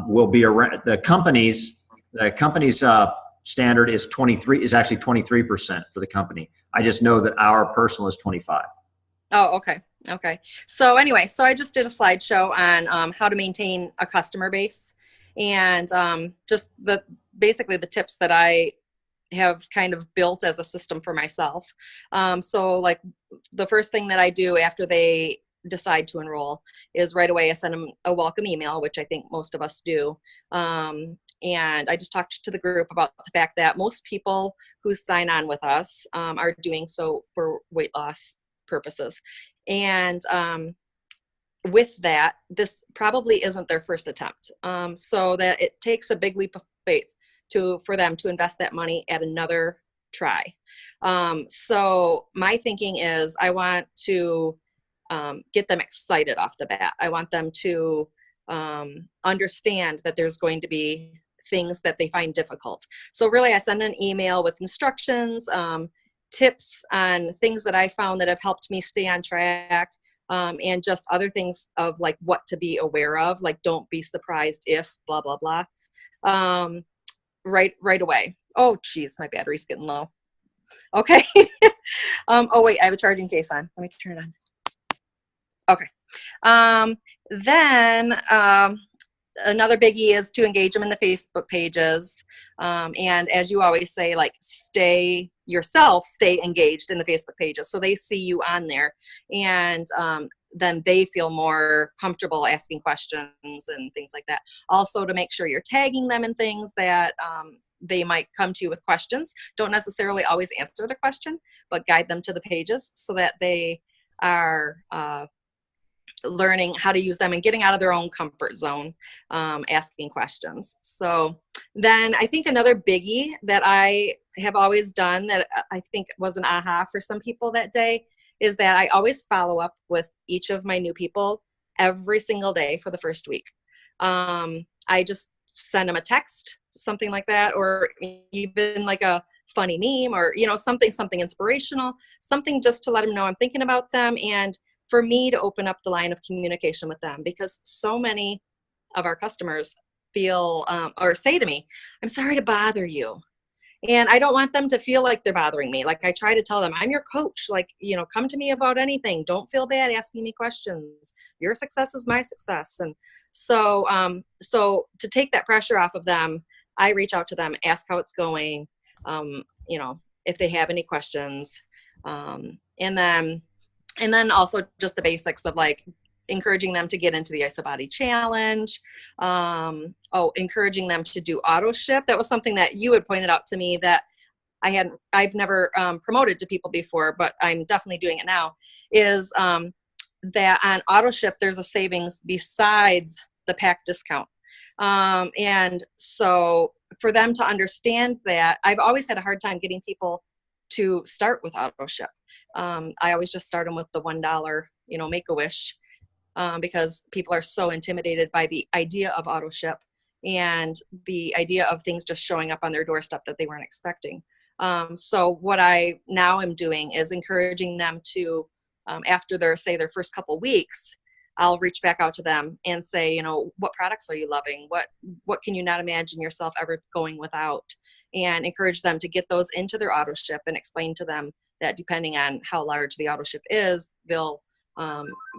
will be around the company's standard is actually 23% for the company. I just know that our personal is 25. Oh, okay. Okay. So anyway, so I just did a slideshow on how to maintain a customer base, and just basically the tips that I have kind of built as a system for myself. So like the first thing that I do after they decide to enroll is right away I send them a welcome email, which I think most of us do. And I just talked to the group about the fact that most people who sign on with us are doing so for weight loss purposes. And with that, this probably isn't their first attempt. So that it takes a big leap of faith for them to invest that money at another try. So my thinking is I want to get them excited off the bat. I want them to understand that there's going to be things that they find difficult. So really I send an email with instructions, tips on things that I found that have helped me stay on track, and just other things of like what to be aware of, like don't be surprised if blah, blah, blah, right away. Oh, geez, my battery's getting low. Okay. Oh, wait, I have a charging case on. Let me turn it on. Okay. Then another biggie is to engage them in the Facebook pages. And as you always say, like stay engaged in the Facebook pages. So they see you on there, and then they feel more comfortable asking questions and things like that. Also to make sure you're tagging them in things that they might come to you with questions. Don't necessarily always answer the question, but guide them to the pages so that they are learning how to use them and getting out of their own comfort zone, asking questions. So then I think another biggie that I have always done that I think was an aha for some people that day is that I always follow up with each of my new people every single day for the first week. I just send them a text, something like that, or even like a funny meme or, something inspirational, something just to let them know I'm thinking about them, and for me to open up the line of communication with them, because so many of our customers feel or say to me, I'm sorry to bother you. And I don't want them to feel like they're bothering me. Like I try to tell them, I'm your coach. Like, come to me about anything. Don't feel bad asking me questions. Your success is my success. And so, so to take that pressure off of them, I reach out to them, ask how it's going, if they have any questions. And then also just the basics of like encouraging them to get into the IsaBody challenge. Encouraging them to do auto ship. That was something that you had pointed out to me that I've never promoted to people before, but I'm definitely doing it now, is that on auto ship, there's a savings besides the pack discount. And so for them to understand that, I've always had a hard time getting people to start with auto ship. I always just start them with the $1, Make-A-Wish, because people are so intimidated by the idea of auto ship and the idea of things just showing up on their doorstep that they weren't expecting. So what I now am doing is encouraging them to, after their first couple weeks, I'll reach back out to them and say, what products are you loving? What can you not imagine yourself ever going without? And encourage them to get those into their auto ship and explain to them that depending on how large the auto ship is, they'll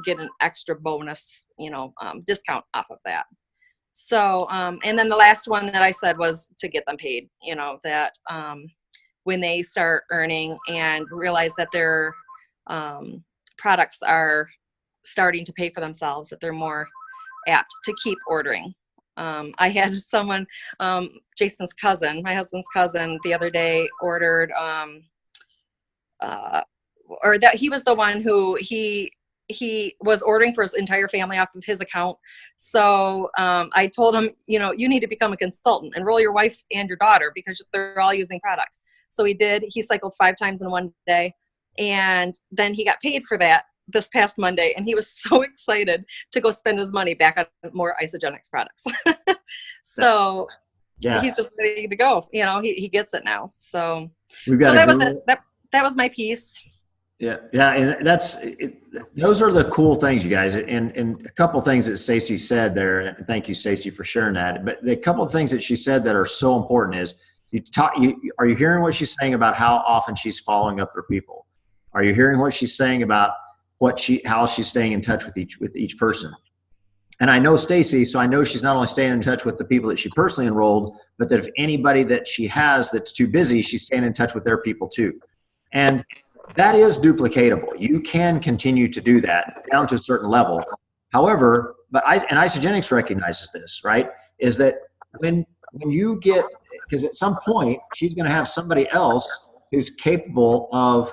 get an extra bonus, discount off of that. So, and then the last one that I said was to get them paid, that when they start earning and realize that their products are starting to pay for themselves, that they're more apt to keep ordering. I had someone, Jason's cousin, my husband's cousin, the other day ordered, or that he was the one who he was ordering for his entire family off of his account. So I told him, you need to become a consultant, enroll your wife and your daughter because they're all using products. So he did. He cycled 5 times in one day, and then he got paid for that this past Monday, and he was so excited to go spend his money back on more Isagenix products. So Yeah. he's just ready to go. He gets it now. So We've got that was it. That was my piece. Yeah, and that's it. Those are the cool things, you guys. And a couple of things that Stacy said there, and thank you, Stacy, for sharing that. But the couple of things that she said that are so important is are you hearing what she's saying about how often she's following up her people? Are you hearing what she's saying about how she's staying in touch with each person? And I know Stacy, so I know she's not only staying in touch with the people that she personally enrolled, but that if anybody that she has that's too busy, she's staying in touch with their people too. And that is duplicatable. You can continue to do that down to a certain level. However, and Isagenix recognizes this, right? Is that when you get, because at some point she's going to have somebody else who's capable of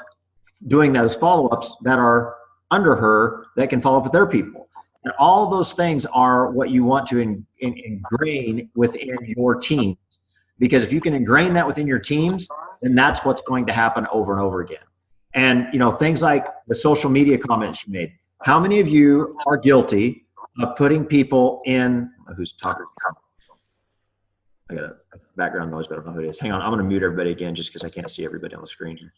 doing those follow-ups that are under her that can follow up with their people. And all those things are what you want to ingrain within your team. Because if you can ingrain that within your teams, then that's what's going to happen over and over again. And, things like the social media comments you made. How many of you are guilty of putting people in, who's talking? I got a background noise, but I don't know who it is. Hang on, I'm going to mute everybody again just because I can't see everybody on the screen.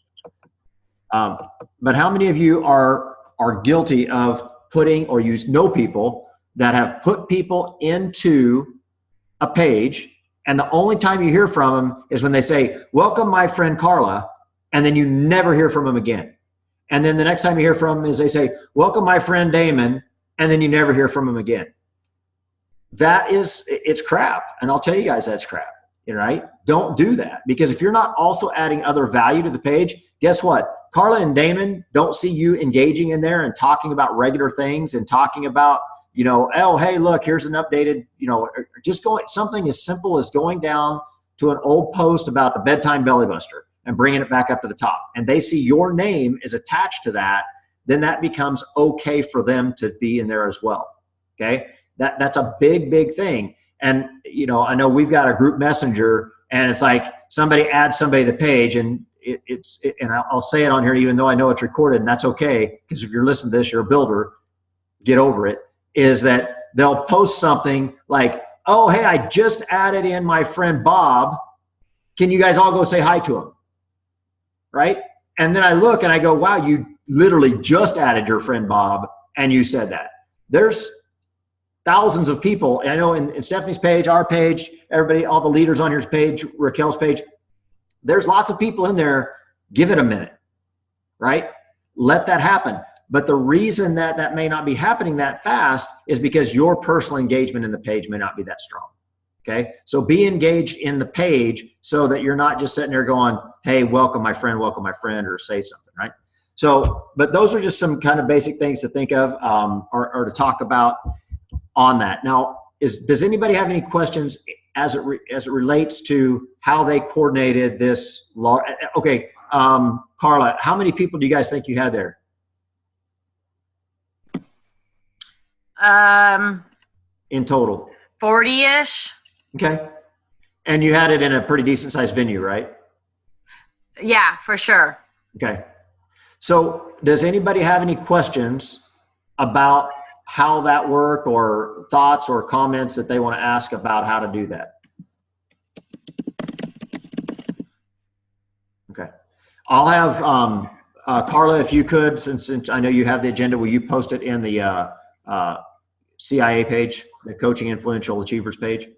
But how many of you are guilty of putting, or know people that have put people into a page, and the only time you hear from them is when they say, "Welcome, my friend Carla," and then you never hear from them again. And then the next time you hear from them is they say, "Welcome, my friend Damon," and then you never hear from them again. It's crap. And I'll tell you guys that's crap, right? Don't do that, because if you're not also adding other value to the page, guess what? Carla and Damon don't see you engaging in there and talking about regular things and talking about, oh, hey, look, here's an updated, just something as simple as going down to an old post about the bedtime belly buster and bringing it back up to the top. And they see your name is attached to that, then that becomes okay for them to be in there as well. Okay. That's a big, big thing. And, I know we've got a group messenger, and it's like somebody adds somebody to the page, and and I'll say it on here, even though I know it's recorded, and that's okay. Because if you're listening to this, you're a builder, get over it, is that they'll post something like, "Oh, hey, I just added in my friend Bob. Can you guys all go say hi to him?" Right? And then I look and I go, "Wow, you literally just added your friend Bob and you said that." There's thousands of people. I know in Stephanie's page, our page, everybody, all the leaders on here's page, Raquel's page, there's lots of people in there. Give it a minute, right? Let that happen. But the reason that may not be happening that fast is because your personal engagement in the page may not be that strong. Okay. So be engaged in the page so that you're not just sitting there going, "Hey, welcome my friend," or say something, right? So, but those are just some kind of basic things to think of or to talk about on that. Now, does anybody have any questions as it relates to how they coordinated this? Okay. Carla, how many people do you guys think you had there? In total? 40-ish. Okay. And you had it in a pretty decent sized venue, right? Yeah, for sure. Okay. So does anybody have any questions about how that worked, or thoughts or comments that they want to ask about how to do that? Okay. I'll have, Carla, if you could, since I know you have the agenda, will you post it in the CIA page, the Coaching Influential Achievers page?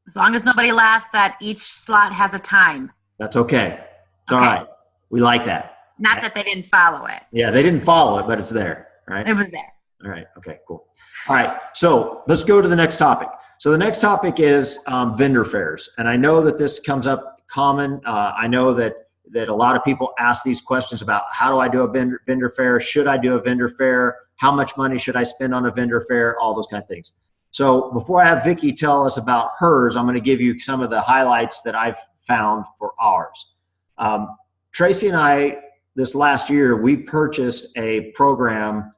As long as nobody laughs that each slot has a time. That's okay. It's all Okay. right. We like that. Not that they didn't follow it. Yeah, they didn't follow it, but it's there, right? It was there. All right. Okay, cool. All right. So let's go to the next topic. So the next topic is vendor fairs. And I know that this comes up common. I know that a lot of people ask these questions about, how do I do a vendor fair? Should I do a vendor fair? How much money should I spend on a vendor fair? All those kind of things. So before I have Vicki tell us about hers, I'm going to give you some of the highlights that I've found for ours. Tracy and I, this last year, we purchased a program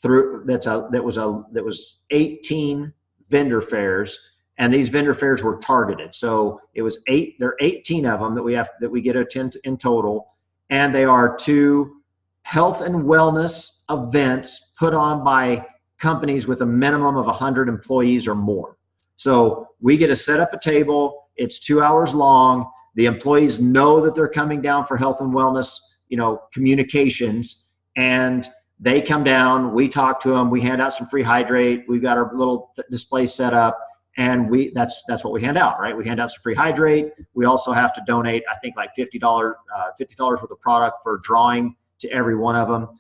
that was 18 vendor fairs, and these vendor fairs were targeted. So it was there are 18 of them that we get to attend in total, and they are 2 health and wellness events put on by companies with a minimum of 100 employees or more. So we get to set up a table. It's 2 hours long. The employees know that they're coming down for health and wellness, communications, and they come down, we talk to them, we hand out some free hydrate. We've got our little display set up, and that's what we hand out, right? We hand out some free hydrate. We also have to donate, I think, like $50 worth of product for drawing to every one of them.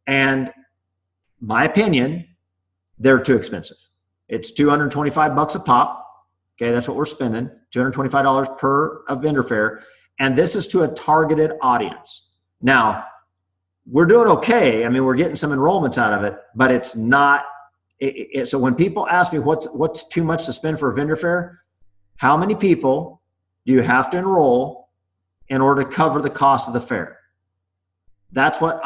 And my opinion, they're too expensive. It's $225 a pop. Okay, that's what we're spending, $225 per vendor fair. And this is to a targeted audience. Now, we're doing okay. I mean, we're getting some enrollments out of it, but it's not. So when people ask me what's too much to spend for a vendor fair, how many people do you have to enroll in order to cover the cost of the fair? That's what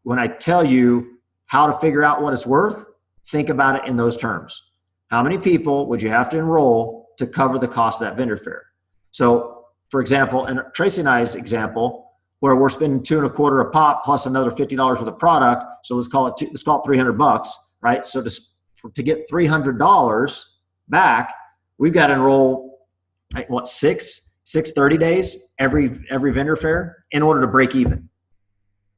when I tell you how to figure out what it's worth, think about it in those terms. How many people would you have to enroll to cover the cost of that vendor fair? So, for example, in Tracy and I's example, where we're spending $2.25 a pop plus another $50 worth of product, so let's call it $300, right? So to get $300 back, we've got to enroll six 30 days every vendor fair in order to break even.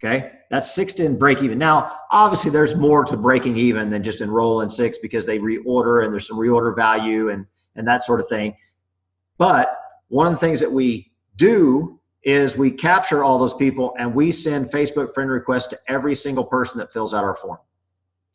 Okay, that's 6 to break even. Now, obviously, there's more to breaking even than just enroll in 6, because they reorder and there's some reorder value and that sort of thing. But one of the things that we do is we capture all those people and we send Facebook friend requests to every single person that fills out our form.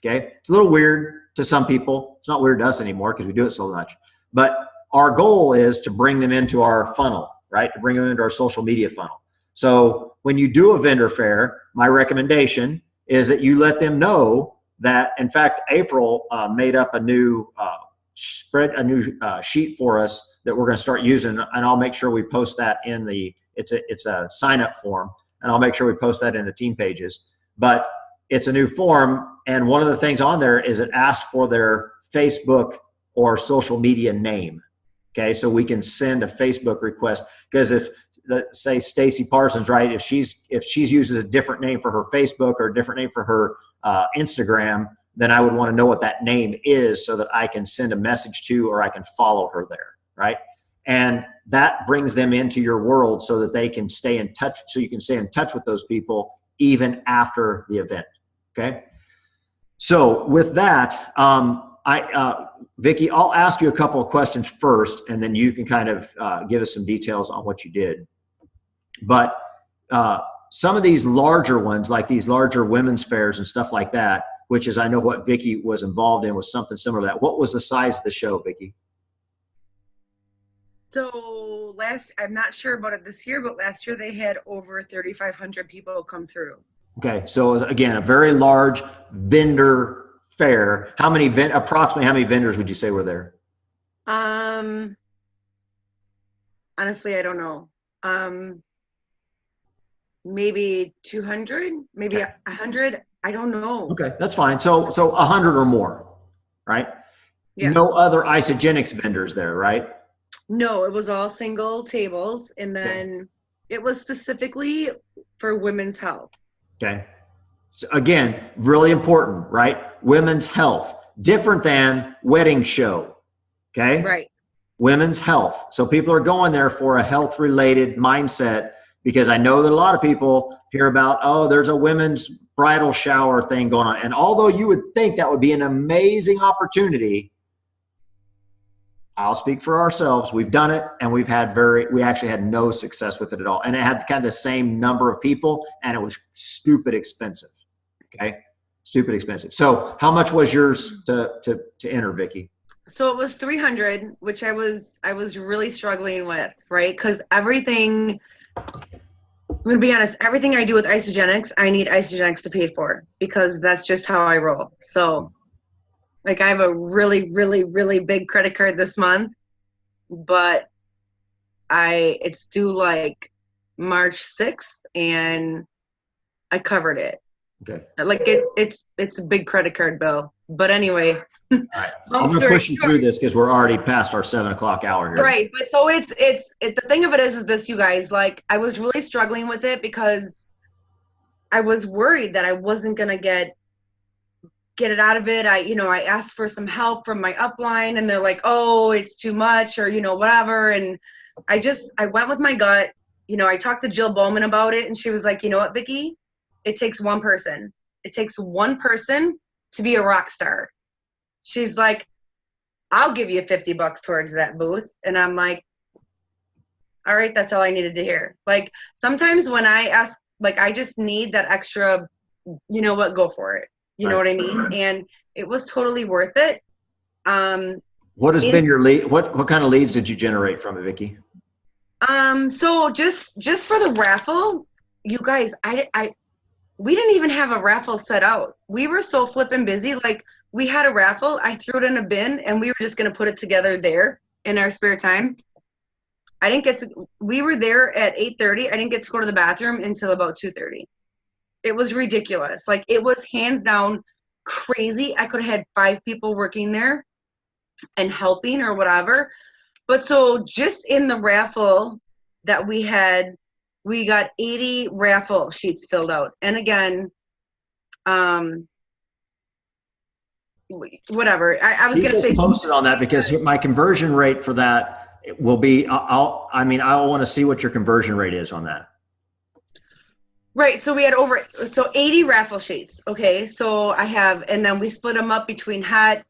Okay, it's a little weird to some people. It's not weird to us anymore because we do it so much. But our goal is to bring them into our funnel, right? To bring them into our social media funnel. So when you do a vendor fair, my recommendation is that you let them know that, in fact, April made up a new sheet for us that we're going to start using, and I'll make sure we post that in it's a sign up form, and I'll make sure we post that in the team pages. But it's a new form, and one of the things on there is it asks for their Facebook or social media name. Okay, so we can send a Facebook request, because if, let's say, Stacy Parsons, right? If she's uses a different name for her Facebook or a different name for her Instagram, then I would want to know what that name is so that I can send a message to, or I can follow her there, right? And that brings them into your world so that they can stay in touch. So you can stay in touch with those people even after the event. Okay. So with that, Vicki, I'll ask you a couple of questions first, and then you can kind of give us some details on what you did. But some of these larger ones, like these larger women's fairs and stuff like that, which is, I know what Vicki was involved in, was something similar to that. What was the size of the show, Vicki? So I'm not sure about it this year, but last year they had over 3,500 people come through. Okay, so it was, again, a very large vendor fair. Approximately how many vendors would you say were there? Honestly, I don't know. Maybe 200, maybe 100. I don't know. Okay, that's fine. So 100 or more, right? Yeah. No other Isagenix vendors there, right? No, it was all single tables, and then it was specifically for women's health. Okay. So again, really important, right? Women's health, different than wedding show. Okay. Right. Women's health. So people are going there for a health related mindset, because I know that a lot of people hear about, oh, there's a women's bridal shower thing going on. And although you would think that would be an amazing opportunity, I'll speak for ourselves. We've done it, and we actually had no success with it at all. And it had kind of the same number of people, and it was stupid expensive. Okay. Stupid expensive. So how much was yours to enter, Vicki? So it was 300, which I was really struggling with, right? Because everything, I'm gonna be honest, everything I do with Isagenix, I need Isagenix to pay for, because that's just how I roll. So like, I have a really, really, really big credit card this month, but it's due like March 6th, and I covered it. Okay. Like it's a big credit card bill. But anyway. All right. I'm going to push you through this, because we're already past our 7 o'clock hour here. Right. But so it's the thing of it is this, you guys, like, I was really struggling with it, because I was worried that I wasn't going to get it out of it. I asked for some help from my upline, and they're like, oh, it's too much, or, whatever. And I went with my gut. I talked to Jill Bowman about it, and she was like, you know what, Vicki? It takes one person. It takes one person to be a rock star. She's like, I'll give you $50 towards that booth. And I'm like, all right, that's all I needed to hear. Like, sometimes when I ask, like, I just need that extra, you know what, go for it. You know what I mean? And it was totally worth it. What has been your lead? What kind of leads did you generate from it, Vicki? So just for the raffle, you guys, we didn't even have a raffle set out. We were so flippin' busy. Like, we had a raffle. I threw it in a bin, and we were just going to put it together there in our spare time. We were there at 8:30. I didn't get to go to the bathroom until about 2:30. It was ridiculous. Like, it was hands down crazy. I could have had 5 people working there and helping or whatever. But so just in the raffle that we had, we got 80 raffle sheets filled out. And again, whatever. I was going to say, posted on that, because my conversion rate for that will be, I want to see what your conversion rate is on that. Right. So we had 80 raffle sheets. Okay. So and then we split them up between hot,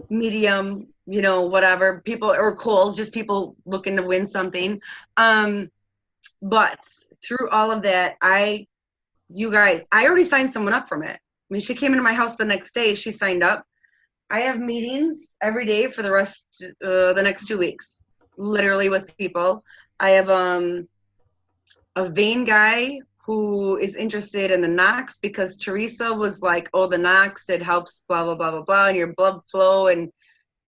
medium, whatever, people, or cold, just people looking to win something. But through all of that, you guys, I already signed someone up from it. I mean, she came into my house the next day. She signed up. I have meetings every day for the next 2 weeks, literally, with people. I have a vein guy who is interested in the Nox, because Teresa was like, oh, the Nox, it helps blah, blah, blah, blah, blah, and your blood flow. And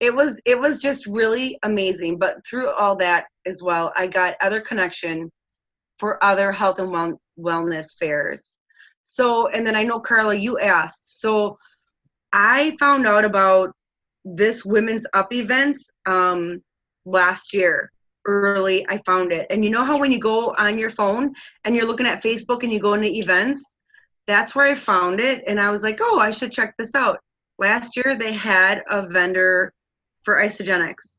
it was just really amazing. But through all that as well, I got other connection for other health and wellness fairs. So, and then I know, Carla, you asked. So I found out about this Women's Up event last year. Early, I found it. And you know how when you go on your phone and you're looking at Facebook and you go into events, that's where I found it. And I was like, oh, I should check this out. Last year, they had a vendor for Isagenix.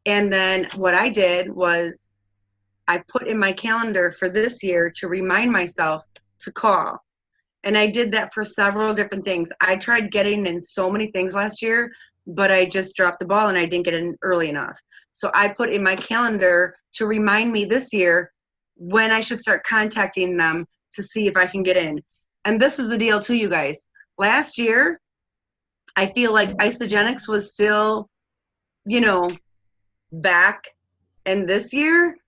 And then what I did was I put in my calendar for this year to remind myself to call. And I did that for several different things. I tried getting in so many things last year, but I just dropped the ball and I didn't get in early enough. So I put in my calendar to remind me this year when I should start contacting them to see if I can get in. And this is the deal too, you guys. Last year, I feel like Isagenix was still, back. And this year,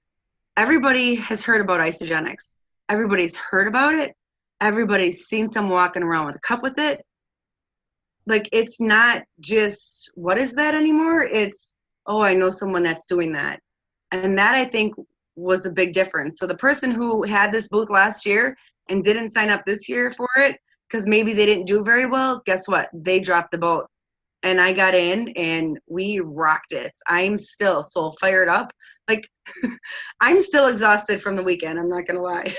everybody has heard about Isagenix. Everybody's heard about it. Everybody's seen someone walking around with a cup with it. Like, it's not just, what is that anymore? It's, oh, I know someone that's doing that. And that, I think, was a big difference. So the person who had this booth last year and didn't sign up this year for it, because maybe they didn't do very well, guess what? They dropped the boat. and I got in and we rocked it. I'm still so fired up. Like, I'm still exhausted from the weekend. I'm not going to lie.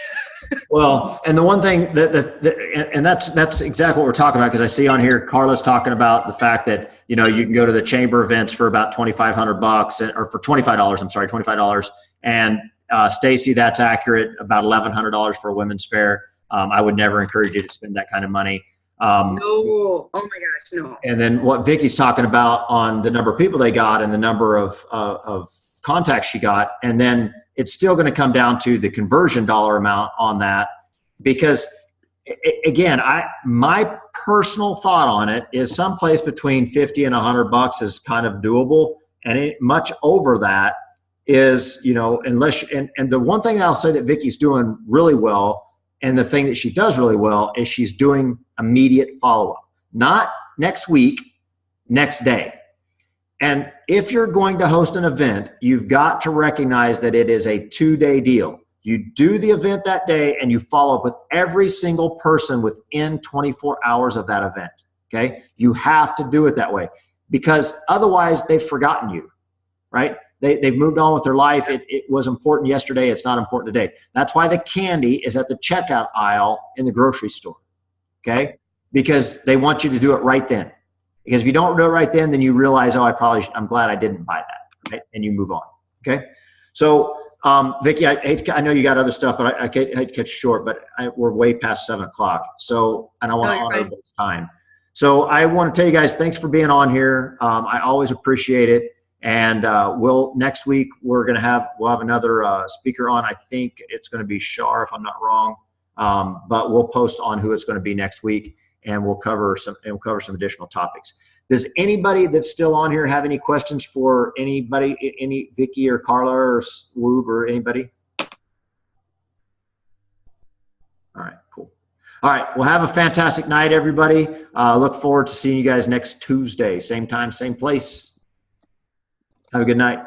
Well, and the one thing and that's exactly what we're talking about, because I see on here Carla's talking about the fact that, you know, you can go to the chamber events for about $2,500 or for $25. I'm sorry, $25. And Stacy, that's accurate. About $1,100 for a women's fair. I would never encourage you to spend that kind of money. No, oh my gosh, no. And then what Vicky's talking about on the number of people they got and the number of contacts she got, and then it's still going to come down to the conversion dollar amount on that, because again, my personal thought on it is someplace between 50 and $100 is kind of doable, and much over that is, you know, unless and the one thing I'll say that Vicky's doing really well, and the thing that she does really well, is she's doing immediate follow-up, not next week, next day. And if you're going to host an event, you've got to recognize that it is a 2-day deal. You do the event that day and you follow up with every single person within 24 hours of that event. Okay. You have to do it that way, because otherwise they've forgotten you, right? They've moved on with their life. It was important yesterday. It's not important today. That's why the candy is at the checkout aisle in the grocery store. Okay. Because they want you to do it right then. Because if you don't do it right then you realize, oh, I'm glad I didn't buy that, right? And you move on, okay? So, Vicki, I know you got other stuff, but I hate to cut you short, but we're way past 7 o'clock. So, and I want to honor everybody's time. So I want to tell you guys, thanks for being on here. I always appreciate it. And next week, we'll have another speaker on. I think it's going to be Shar, if I'm not wrong. But we'll post on who it's going to be next week. And we'll cover some additional topics. Does anybody that's still on here have any questions for anybody, any Vicki or Carla or Woob or anybody? All right, cool. All right, well, have a fantastic night, everybody. Look forward to seeing you guys next Tuesday, same time, same place. Have a good night.